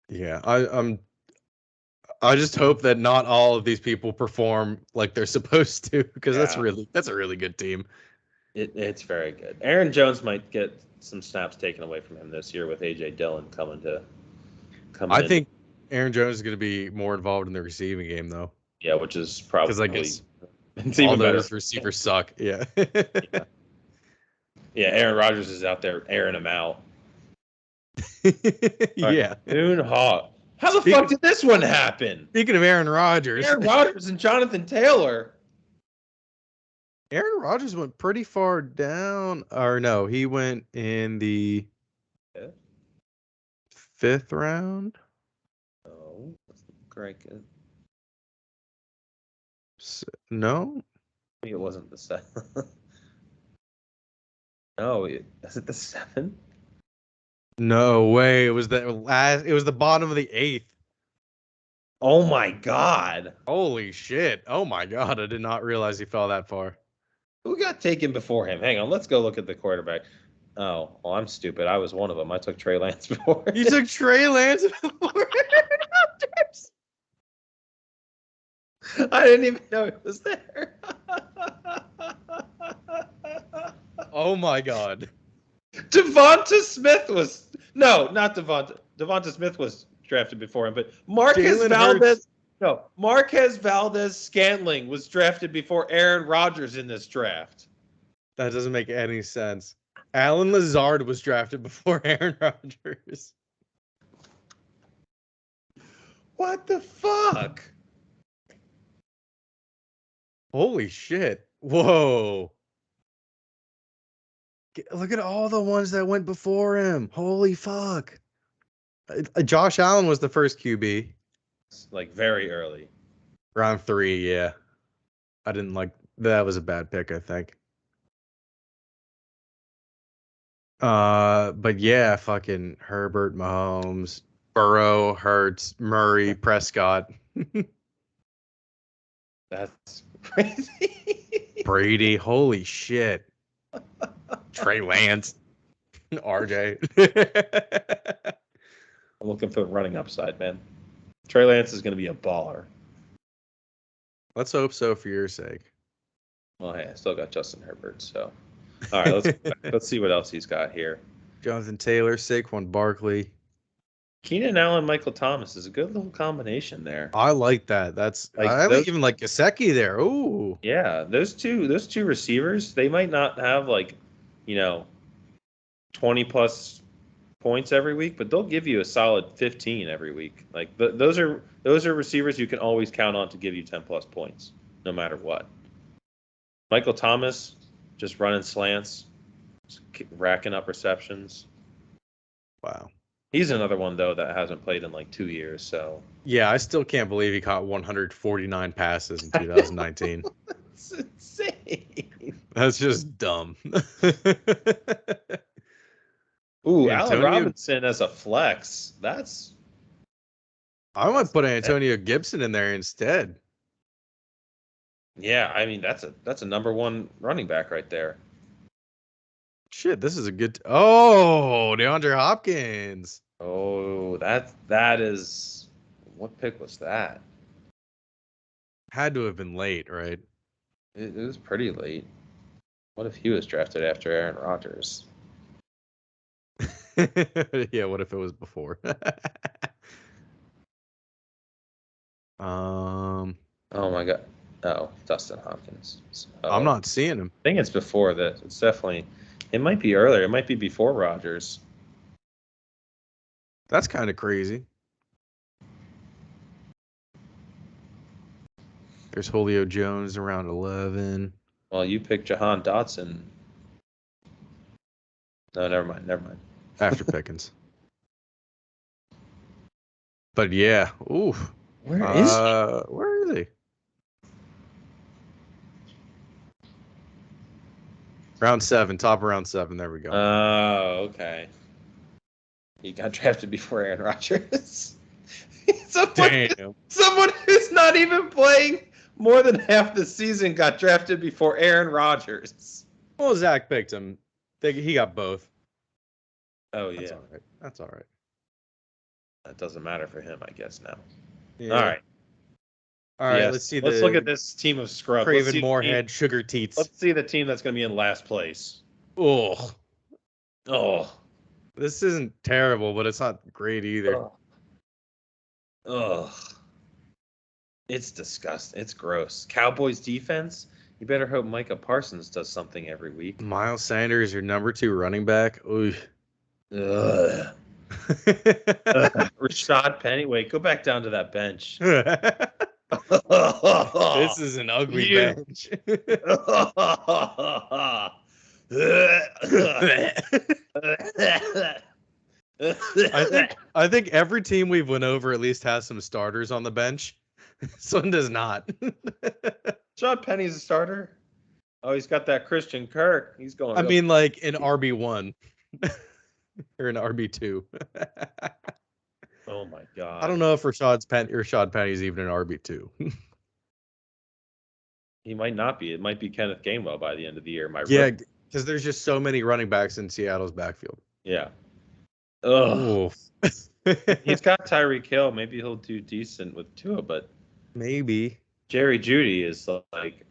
Yeah, I just hope that not all of these people perform like they're supposed to, because that's a really good team. It's very good. Aaron Jones might get some snaps taken away from him this year with A.J. Dillon coming in. I think Aaron Jones is going to be more involved in the receiving game, though. Yeah, which is probably... Because I guess it's even all better. those receivers suck. Yeah. Yeah, Aaron Rodgers is out there airing them out. Yeah. Boone Hawk. How the fuck did this one happen? Speaking of Aaron Rodgers. Aaron Rodgers and Jonathan Taylor. Aaron Rodgers went pretty far down. Or no, he went in the 5th round. Oh, that's great. No? I think it wasn't the 7th. No, is it the 7th? No way. It was the bottom of the 8th. Oh my God. Holy shit. Oh my God. I did not realize he fell that far. Who got taken before him? Hang on, let's go look at the quarterback. Oh, well, I'm stupid. I was one of them. I took Trey Lance before. You took Trey Lance before? I didn't even know it was there. Oh my God. Devonta Smith was... No, not Devonta. Devonta Smith was drafted before him, but Marquez Valdez-Scantling was drafted before Aaron Rodgers in this draft. That doesn't make any sense. Allen Lazard was drafted before Aaron Rodgers. What the fuck? Holy shit. Whoa. Look at all the ones that went before him. Holy fuck. Josh Allen was the first QB. Like very early. Round 3, yeah. I didn't like that. Was a bad pick, I think. But yeah, fucking Herbert, Mahomes, Burrow, Hurts, Murray, Prescott. That's crazy. Brady, holy shit. Trey Lance, RJ. I'm looking for the running upside, man. Trey Lance is going to be a baller. Let's hope so for your sake. Well, hey, I still got Justin Herbert, so. All right, let's see what else he's got here. Jonathan Taylor, Saquon Barkley. Keenan Allen, Michael Thomas is a good little combination there. I like that. I even like Gesicki there. Ooh. Yeah, those two receivers, they might not have 20 plus points every week, but they'll give you a solid 15 every week. Like those are receivers you can always count on to give you 10 plus points, no matter what. Michael Thomas, just running slants, racking up receptions. Wow. He's another one though that hasn't played in 2 years. So yeah, I still can't believe he caught 149 passes in 2019. That's insane. That's just dumb. Ooh, Allen Robinson as a flex. I might put Antonio Gibson in there instead. Yeah, I mean that's a number one running back right there. Shit, this is a good. Oh, DeAndre Hopkins. Oh, that is. What pick was that? Had to have been late, right? It was pretty late. What if he was drafted after Aaron Rodgers? Yeah, what if it was before? Oh my God. Oh, Dustin Hopkins. I'm not seeing him. I think it's before that. It's definitely. It might be earlier. It might be before Rodgers. That's kind of crazy. There's Julio Jones around 11. Well, you picked Jahan Dotson. No, never mind. Never mind. After Pickens. But yeah, ooh. Where is he? Where is he? Round 7, top of round 7. There we go. Oh, okay. He got drafted before Aaron Rodgers. Someone who's not even playing more than half the season got drafted before Aaron Rodgers. Well, Zach picked him. He got both. Oh, yeah. That's all right. That's all right. That doesn't matter for him, I guess, now. Yeah. All right. All right, Yes. let's see. Let's look at this team of scrubs. Craven Moorhead, Sugar Teats. Let's see the team that's going to be in last place. Oh, This isn't terrible, but it's not great either. Ugh. It's disgusting. It's gross. Cowboys defense. You better hope Micah Parsons does something every week. Miles Sanders, your number 2 running back. Ooh. Ugh. Rashad Penny. Wait, go back down to that bench. This is an ugly bench. I think every team we've went over at least has some starters on the bench. This one does not. Rashad Penny's a starter. Oh, he's got that Christian Kirk. He's going. I mean, like an RB1 or an RB2. Oh my God! I don't know if Rashad Penny's even an RB2. He might not be. It might be Kenneth Gainwell by the end of the year. Yeah, because there's just so many running backs in Seattle's backfield. Yeah. Ugh. He's got Tyreek Hill. Maybe he'll do decent with Tua, but maybe Jerry Jeudy is like,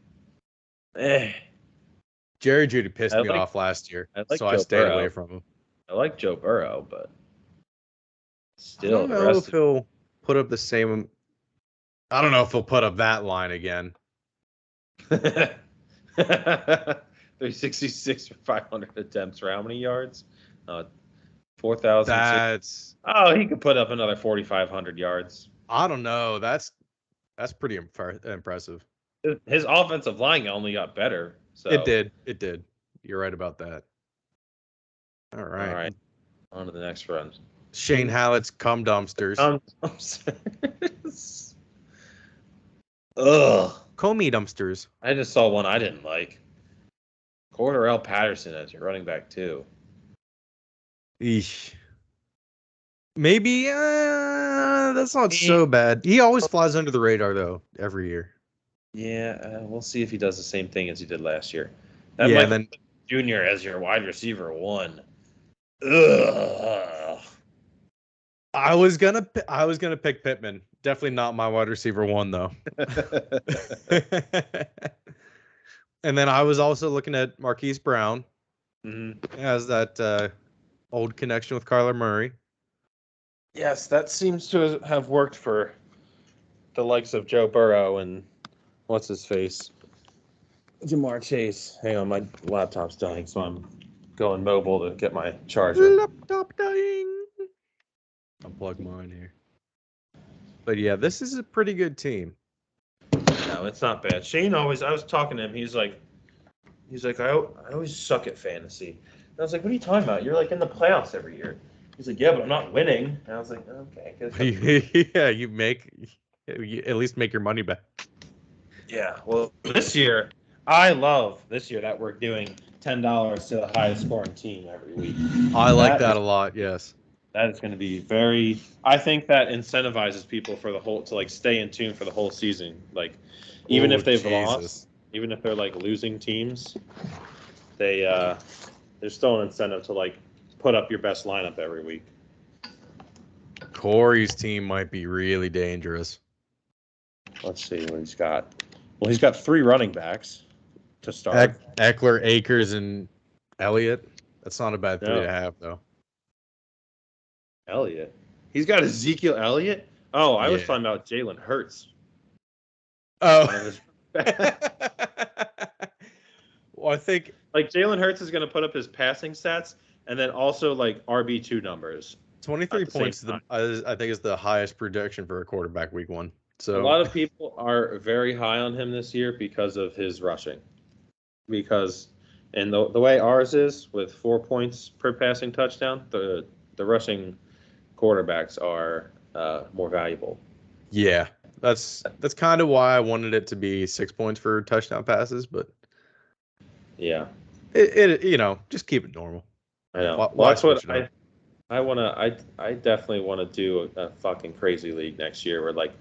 Jerry Jeudy pissed me off last year, so I stayed away from him. I like Joe Burrow, but still, I don't know if he'll put up the same. I don't know if he'll put up that line again. 366 for 500 attempts for how many yards? 4,000. He could put up another 4,500 yards. I don't know. That's pretty impressive. His offensive line only got better. So it did. You're right about that. All right. On to the next round. Shane Hallett's cum dumpsters. Ugh. Comey dumpsters. I just saw one I didn't like. Cordarrelle Patterson as your running back too. Eesh. Maybe that's not so bad. He always flies under the radar though every year. Yeah, we'll see if he does the same thing as he did last year. Then Junior as your wide receiver 1. Ugh. I was gonna pick Pittman. Definitely not my wide receiver 1 though. And then I was also looking at Marquise Brown. Mm-hmm. Has that old connection with Kyler Murray. Yes, that seems to have worked for the likes of Joe Burrow and what's his face, Jamar Chase. Hang on, my laptop's dying, so I'm going mobile to get my charger. Laptop dying. Unplug mine here. But yeah, this is a pretty good team. No, it's not bad. Shane I was talking to him. He's like, I always suck at fantasy. And I was like, what are you talking about? You're like in the playoffs every year. He's like, yeah, but I'm not winning. And I was like, okay. Yeah, you at least make your money back. Yeah, well, this year, I love this year that we're doing $10 to the highest scoring team every week. I like that a lot. Yes. That is going to be very. I think that incentivizes people for the whole to like stay in tune for the whole season. Like, even if they've lost, even if they're like losing teams, there's still an incentive to like put up your best lineup every week. Corey's team might be really dangerous. Let's see what he's got. Well, he's got 3 running backs to start. Eckler, Akers, and Elliott. That's not a bad 3 to have, though. Elliott. He's got Ezekiel Elliott? Oh, I was talking about Jalen Hurts. Oh. Well, I think like Jalen Hurts is going to put up his passing stats and then also like RB2 numbers. 23 points, I think, is the highest projection for a quarterback week 1. So a lot of people are very high on him this year because of his rushing. Because and the way ours is with 4 points per passing touchdown, the rushing quarterbacks are more valuable. Yeah, that's kind of why I wanted it to be 6 points for touchdown passes, but yeah, it just keep it normal. I know. Well, that's what I definitely want to do a fucking crazy league next year where like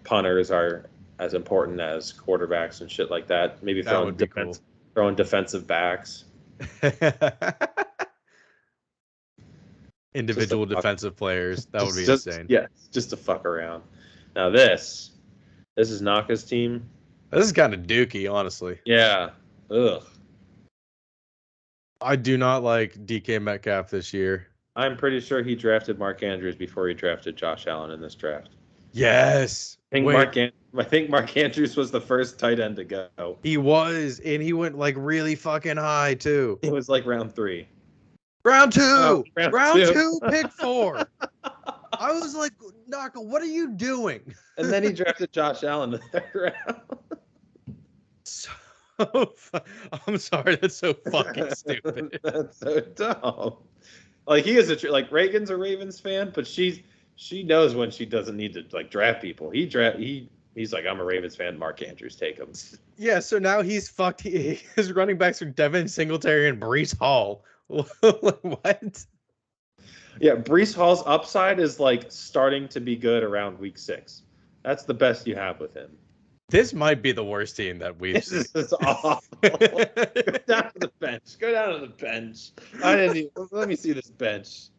punters are as important as quarterbacks and shit like that. Maybe throwing defensive backs. Individual defensive players. That would be insane. Yeah, just to fuck around. Now this is Naka's team. This is kind of dookie, honestly. Yeah. Ugh. I do not like DK Metcalf this year. I'm pretty sure he drafted Mark Andrews before he drafted Josh Allen in this draft. Yes. I think Mark Andrews was the first tight end to go. He was, and he went like really fucking high too. It was like round 3. Round 2. Round 2, pick 4. I was like, Naka, what are you doing? And then he drafted Josh Allen in the 3rd round. I'm sorry, that's so fucking stupid. That's so dumb. Like he is like Reagan's a Ravens fan, but she knows when she doesn't need to like draft people. He's like, I'm a Ravens fan. Mark Andrews, take him. Yeah, so now he's fucked. His running backs are Devin Singletary and Breece Hall. What? Yeah, Breece Hall's upside is like starting to be good around week 6. That's the best you have with him. This might be the worst team that we've seen. This is awful. Go down to the bench. Go down to the bench. Let me see this bench.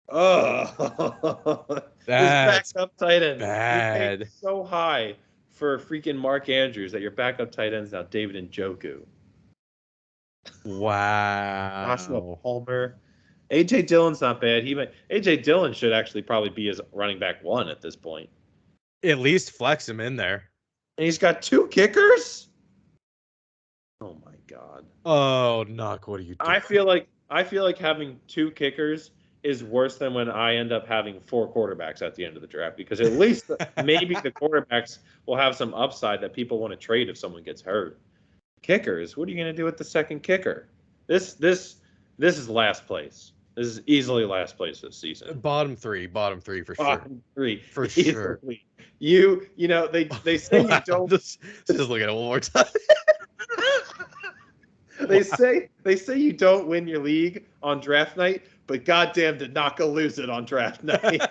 Oh, that's backup tight end. bad. You paid so high for freaking Mark Andrews that your backup tight end's now David Njoku. Wow. Joshua Palmer. AJ Dillon's not bad. AJ Dillon should actually probably be his running back 1 at this point. At least flex him in there. And he's got 2 kickers? Oh my god. Oh, Knock, what are you doing? I feel like having 2 kickers is worse than when I end up having 4 quarterbacks at the end of the draft, because at least maybe the quarterbacks will have some upside that people want to trade if someone gets hurt. Kickers, what are you going to do with the second kicker? This is last place. This is easily last place this season. Bottom three for sure. Bottom 3 for easily. Sure. You know they say you don't just look at it one more time. they say you don't win your league on draft night, but goddamn did Naka lose it on draft night.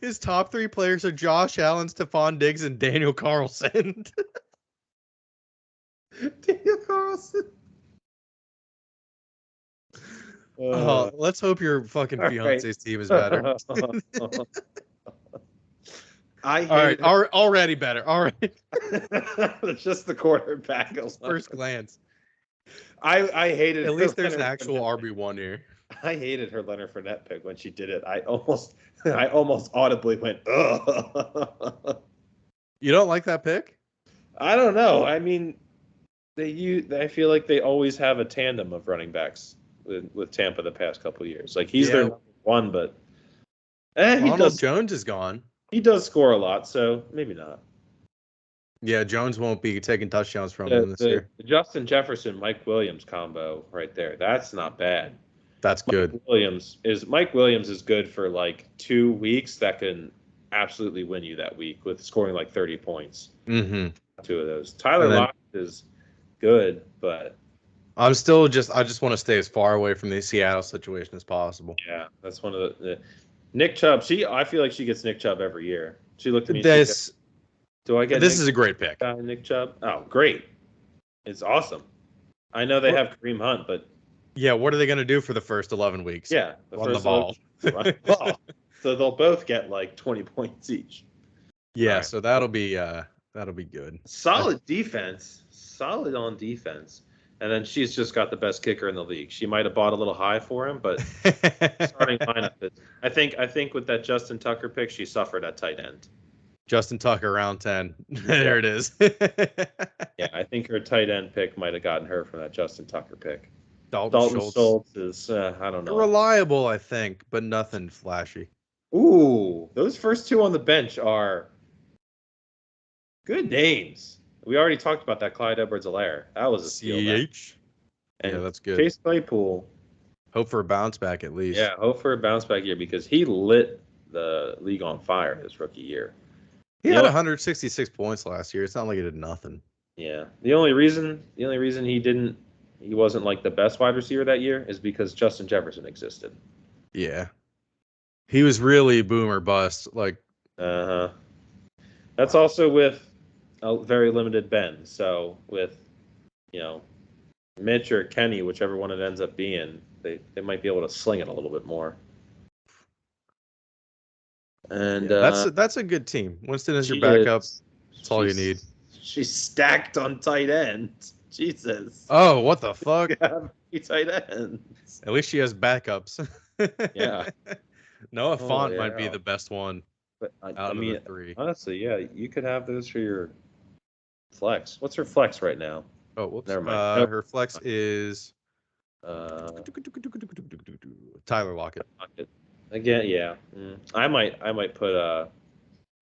His top 3 players are Josh Allen, Stephon Diggs, and Daniel Carlson. Daniel Carlson. Let's hope your fucking fiance's team is better. Already better. All right. It's just the quarterback. First glance. I hated. At least there's an actual RB1 here. I hated her Leonard Fournette pick when she did it. I almost audibly went, ugh. You don't like that pick? I don't know. I mean, I feel like they always have a tandem of running backs with Tampa the past couple of years. Like he's their number 1, but Jones is gone. He does score a lot, so maybe not. Yeah, Jones won't be taking touchdowns from him this year. The Justin Jefferson, Mike Williams combo right there. That's not bad. That's good. Mike Williams is good for like 2 weeks that can absolutely win you that week with scoring like 30 points. Mm-hmm. 2 of those. Tyler Lockett is good, but I just want to stay as far away from the Seattle situation as possible. yeah, that's one of the Nick Chubb. I feel like she gets Nick Chubb every year. She looked at me. This Do I get this Nick, is a great pick. Nick Chubb? Oh, great! It's awesome. I know they have Kareem Hunt, but yeah, what are they going to do for the first 11 weeks? yeah, Run the ball. Run the ball. So they'll both get like 20 points each. Yeah, right. so that'll be good. Solid defense, solid on defense, and then she's just got the best kicker in the league. She might have bought a little high for him, but starting lineup is. I think with that Justin Tucker pick, she suffered at tight end. Justin Tucker round 10. There it is. Yeah, I think her tight end pick might have gotten her from that Justin Tucker pick. Dalton Schultz is I don't know. Reliable, I think, but nothing flashy. Ooh, those first two on the bench are good names. We already talked about that Clyde Edwards-Helaire. That was a steal. CH. Yeah, that's good. Chase Claypool. Hope for a bounce back at least. Yeah, hope for a bounce back year because he lit the league on fire his rookie year. He had 166 points last year. It's not like he did nothing. Yeah. The only reason he wasn't like the best wide receiver that year is because Justin Jefferson existed. Yeah. He was really boom or bust. Like, That's also with a very limited Ben. So with, Mitch or Kenny, whichever one it ends up being, they might be able to sling it a little bit more. And that's a good team. Winston is your backup. That's all you need. She's stacked on tight end. Jesus. Oh, what the fuck? Tight ends. At least she has backups. Yeah. Noah Font might be the best one. But out of the three. Honestly, yeah, you could have those for your flex. What's her flex right now? Oh, whoops. Never mind. Her flex is Tyler Lockett. Again, yeah. I might put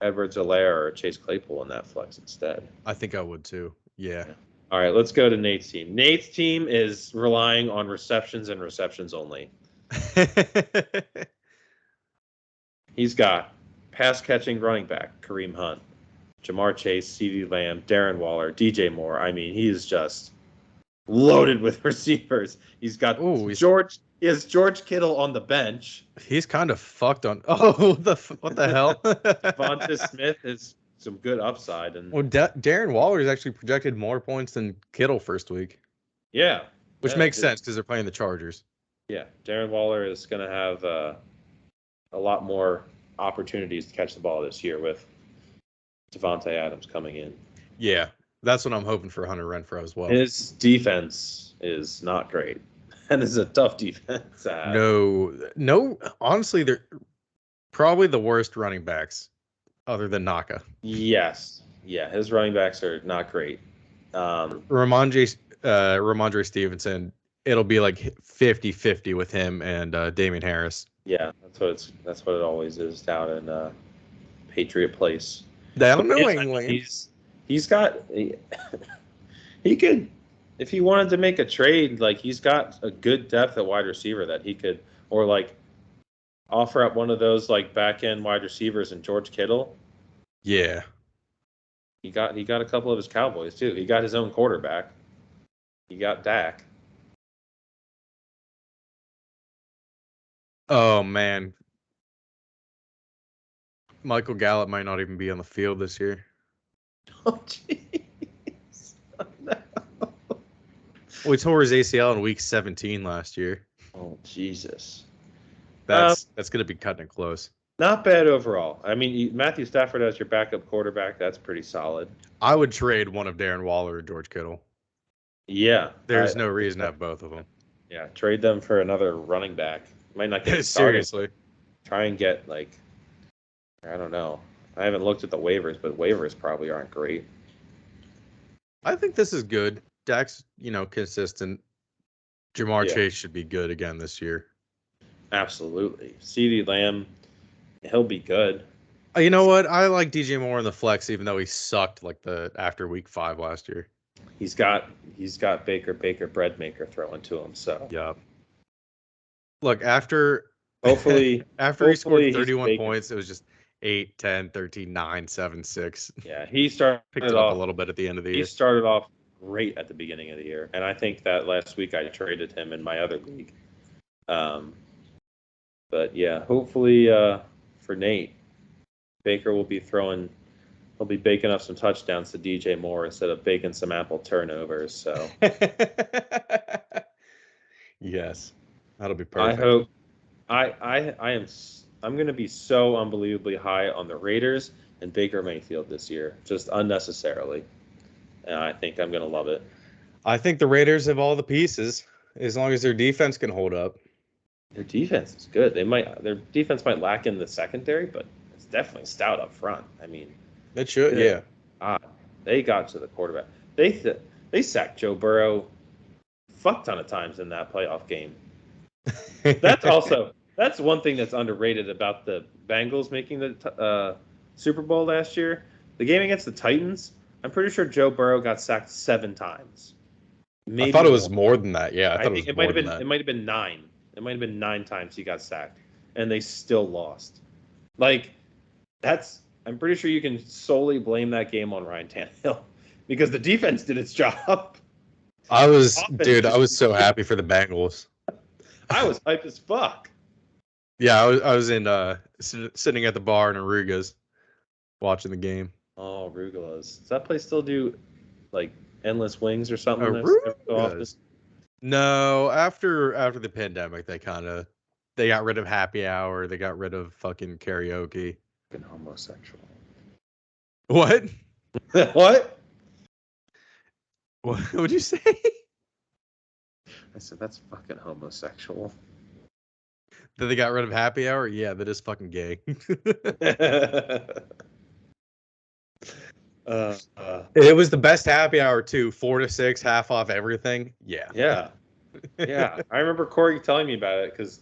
Edwards-Helaire or Chase Claypool in that flex instead. I think I would too. Yeah. All right, let's go to Nate's team. Nate's team is relying on receptions and receptions only. He's got pass catching running back Kareem Hunt, Jamar Chase, CeeDee Lamb, Darren Waller, DJ Moore. I mean, he's just loaded with receivers. He's got George. He has George Kittle on the bench. He's kind of fucked on. Oh, what the hell? Devonta Smith is some good upside, and Darren Waller is actually projected more points than Kittle first week. Yeah, which makes sense because they're playing the Chargers. Yeah, Darren Waller is going to have a lot more opportunities to catch the ball this year with Devontae Adams coming in. Yeah, that's what I'm hoping for Hunter Renfrow as well. His defense is not great. And it's a tough defense. No. Honestly, they're probably the worst running backs other than Naka. Yes. Yeah, his running backs are not great. Ramondre Stevenson, it'll be like 50-50 with him and Damian Harris. Yeah, that's what it always is down in Patriot Place. Down in New England. He could, if he wanted to make a trade, like he's got a good depth at wide receiver that he could, or like offer up one of those like back end wide receivers and George Kittle. Yeah. He got a couple of his Cowboys too. He got his own quarterback. He got Dak. Oh man. Michael Gallup might not even be on the field this year. Oh jeez. No. Well, he tore his ACL in week 17 last year. Oh Jesus. That's going to be cutting it close. Not bad overall. I mean, Matthew Stafford as your backup quarterback, that's pretty solid. I would trade one of Darren Waller or George Kittle. Yeah. There's no reason to have both of them. Yeah, trade them for another running back. Might not get seriously. Try and get I don't know. I haven't looked at the waivers, but waivers probably aren't great. I think this is good. Dak's, consistent. Jamar Chase should be good again this year. Absolutely. CeeDee Lamb, he'll be good. You know what? I like DJ Moore in the flex, even though he sucked after week 5 last year. He's got Baker bread maker throwing to him. So yeah. Look, after hopefully he scored 31 points, it was just 8, 10, 13, 9, 7, 6. Yeah, he started picked it up a little bit at the end of the year. He started off great at the beginning of the year, and I think that last week I traded him in my other league. But yeah, hopefully for Nate, Baker will be he'll be baking up some touchdowns to DJ Moore instead of baking some Apple turnovers. So yes, that'll be I perfect. hope I'm going to be so unbelievably high on the Raiders and Baker Mayfield this year, just unnecessarily, and I think I'm going to love it. I think the Raiders have all the pieces as long as their defense can hold up. Their defense is good. Their defense might lack in the secondary, but it's definitely stout up front. I mean, It should, yeah. They got to the quarterback. They sacked Joe Burrow fuck ton of times in that playoff game. That's one thing that's underrated about the Bengals making the Super Bowl last year. The game against the Titans, I'm pretty sure Joe Burrow got sacked 7 times. I thought it was more than that. Yeah, I think it might have been 9. It might have been 9 times he got sacked, and they still lost. Like, I'm pretty sure you can solely blame that game on Ryan Tannehill because the defense did its job. I was so happy for the Bengals. I was hyped as fuck. Yeah, I was in sitting at the bar in Arugas watching the game. Oh, Arugas. Does that place still do like endless wings or something? Arugas. No, after the pandemic, they got rid of happy hour. They got rid of fucking karaoke. Fucking homosexual. What? What? What would you say? I said that's fucking homosexual. That they got rid of happy hour? Yeah, that is fucking gay. It was the best happy hour too. 4 to 6, half off everything. Yeah. Yeah. Yeah. I remember Corey telling me about it because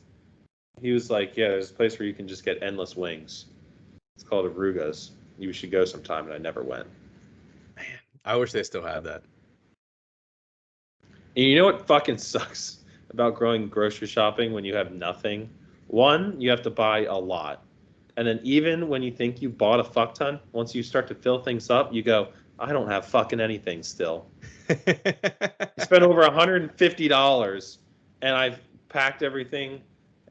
he was like, "Yeah, there's a place where you can just get endless wings. It's called Arugas. You should go sometime," and I never went. Man, I wish they still had that. And you know what fucking sucks about growing grocery shopping when you have nothing? One, you have to buy a lot. And then even when you think you bought a fuck ton, once you start to fill things up, you go, I don't have fucking anything still. You spent over $150 and I've packed everything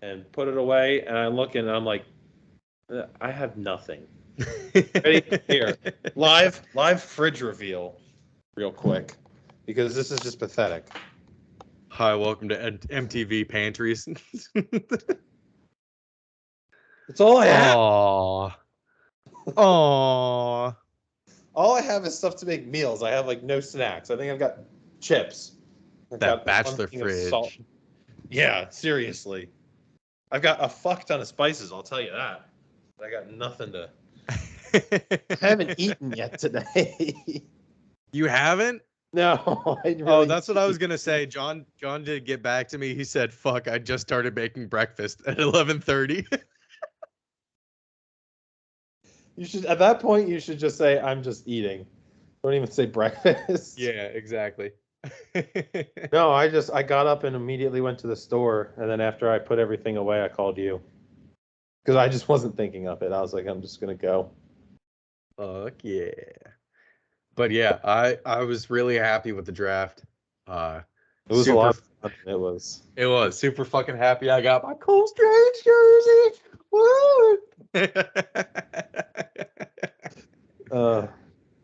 and put it away and I'm looking and I'm like, I have nothing. Ready? Here. Live fridge reveal real quick. Because this is just pathetic. Hi, welcome to MTV Pantries. That's all I have. Aww. All I have is stuff to make meals. I have like no snacks. I think I've got chips. That bachelor fridge. Yeah, seriously. I've got a fuck ton of spices, I'll tell you that. But I got nothing to... I haven't eaten yet today. You haven't? No. That's what I was gonna say. John did get back to me. He said, "Fuck, I just started making breakfast at 11:30." You should at that point you should just say, "I'm just eating." Don't even say breakfast. Yeah, exactly. No, I got up and immediately went to the store, and then after I put everything away, I called you because I just wasn't thinking of it. I was like, I'm just gonna go. Fuck yeah. But yeah, I was really happy with the draft. It was a lot of fun. It was super fucking happy. I got my Cole Strange jersey. Woo!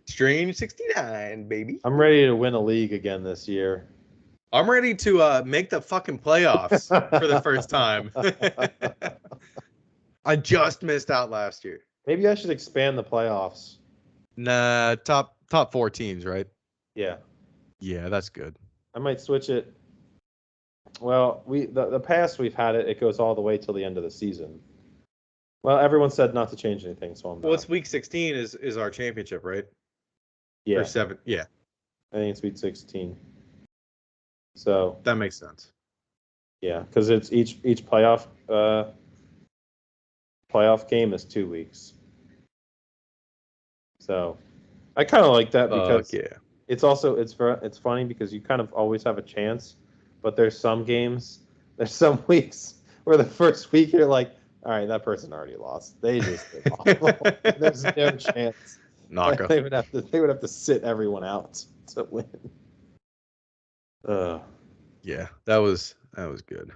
Strange 69, baby. I'm ready to win a league again this year. I'm ready to make the fucking playoffs for the first time. I just missed out last year. Maybe I should expand the playoffs. Nah, top 4 teams, right? Yeah. Yeah, that's good. I might switch it. Well, the past we've had it goes all the way till the end of the season. Well, everyone said not to change anything, so I'm not. Well, it's week 16 is our championship, right? Yeah. Or 7. Yeah. I think it's week 16. So that makes sense. Yeah, because it's each playoff game is 2 weeks. So I kind of like that because it's also it's funny because you kind of always have a chance, but there's some weeks where the first week you're like, all right, that person already lost. They just did awful. There's no chance. Knockoff. They would have to sit everyone out to win. Yeah, that was good.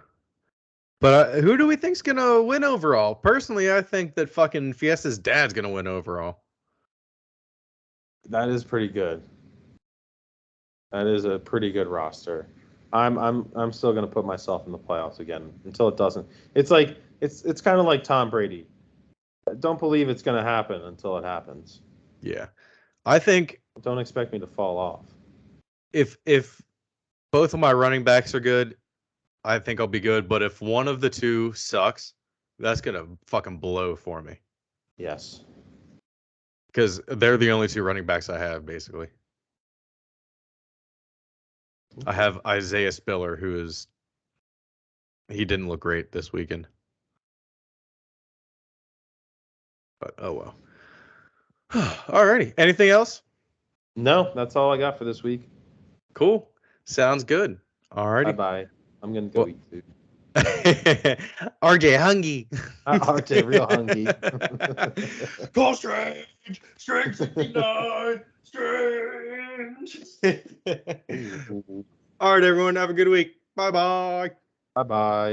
But who do we think's gonna win overall? Personally, I think that fucking Fiesta's dad's gonna win overall. That is pretty good. That is a pretty good roster. I'm still gonna put myself in the playoffs again until it doesn't. It's like it's kind of like Tom Brady. Don't believe it's gonna happen until it happens. Yeah, I think Don't expect me to fall off. if both of my running backs are good, I think I'll be good. But if one of the two sucks, that's gonna fucking blow for me Yes. because they're the only two running backs I have basically. I have Isaiah Spiller, he didn't look great this weekend. But oh well. Alrighty. Anything else? No, that's all I got for this week. Cool. Sounds good. Bye Alrighty. bye. I'm gonna go Well, eat food. RJ hungry. RJ real hungry. Call Strange. Strange 69. Strange. All right, everyone. Have a good week. Bye bye. Bye bye.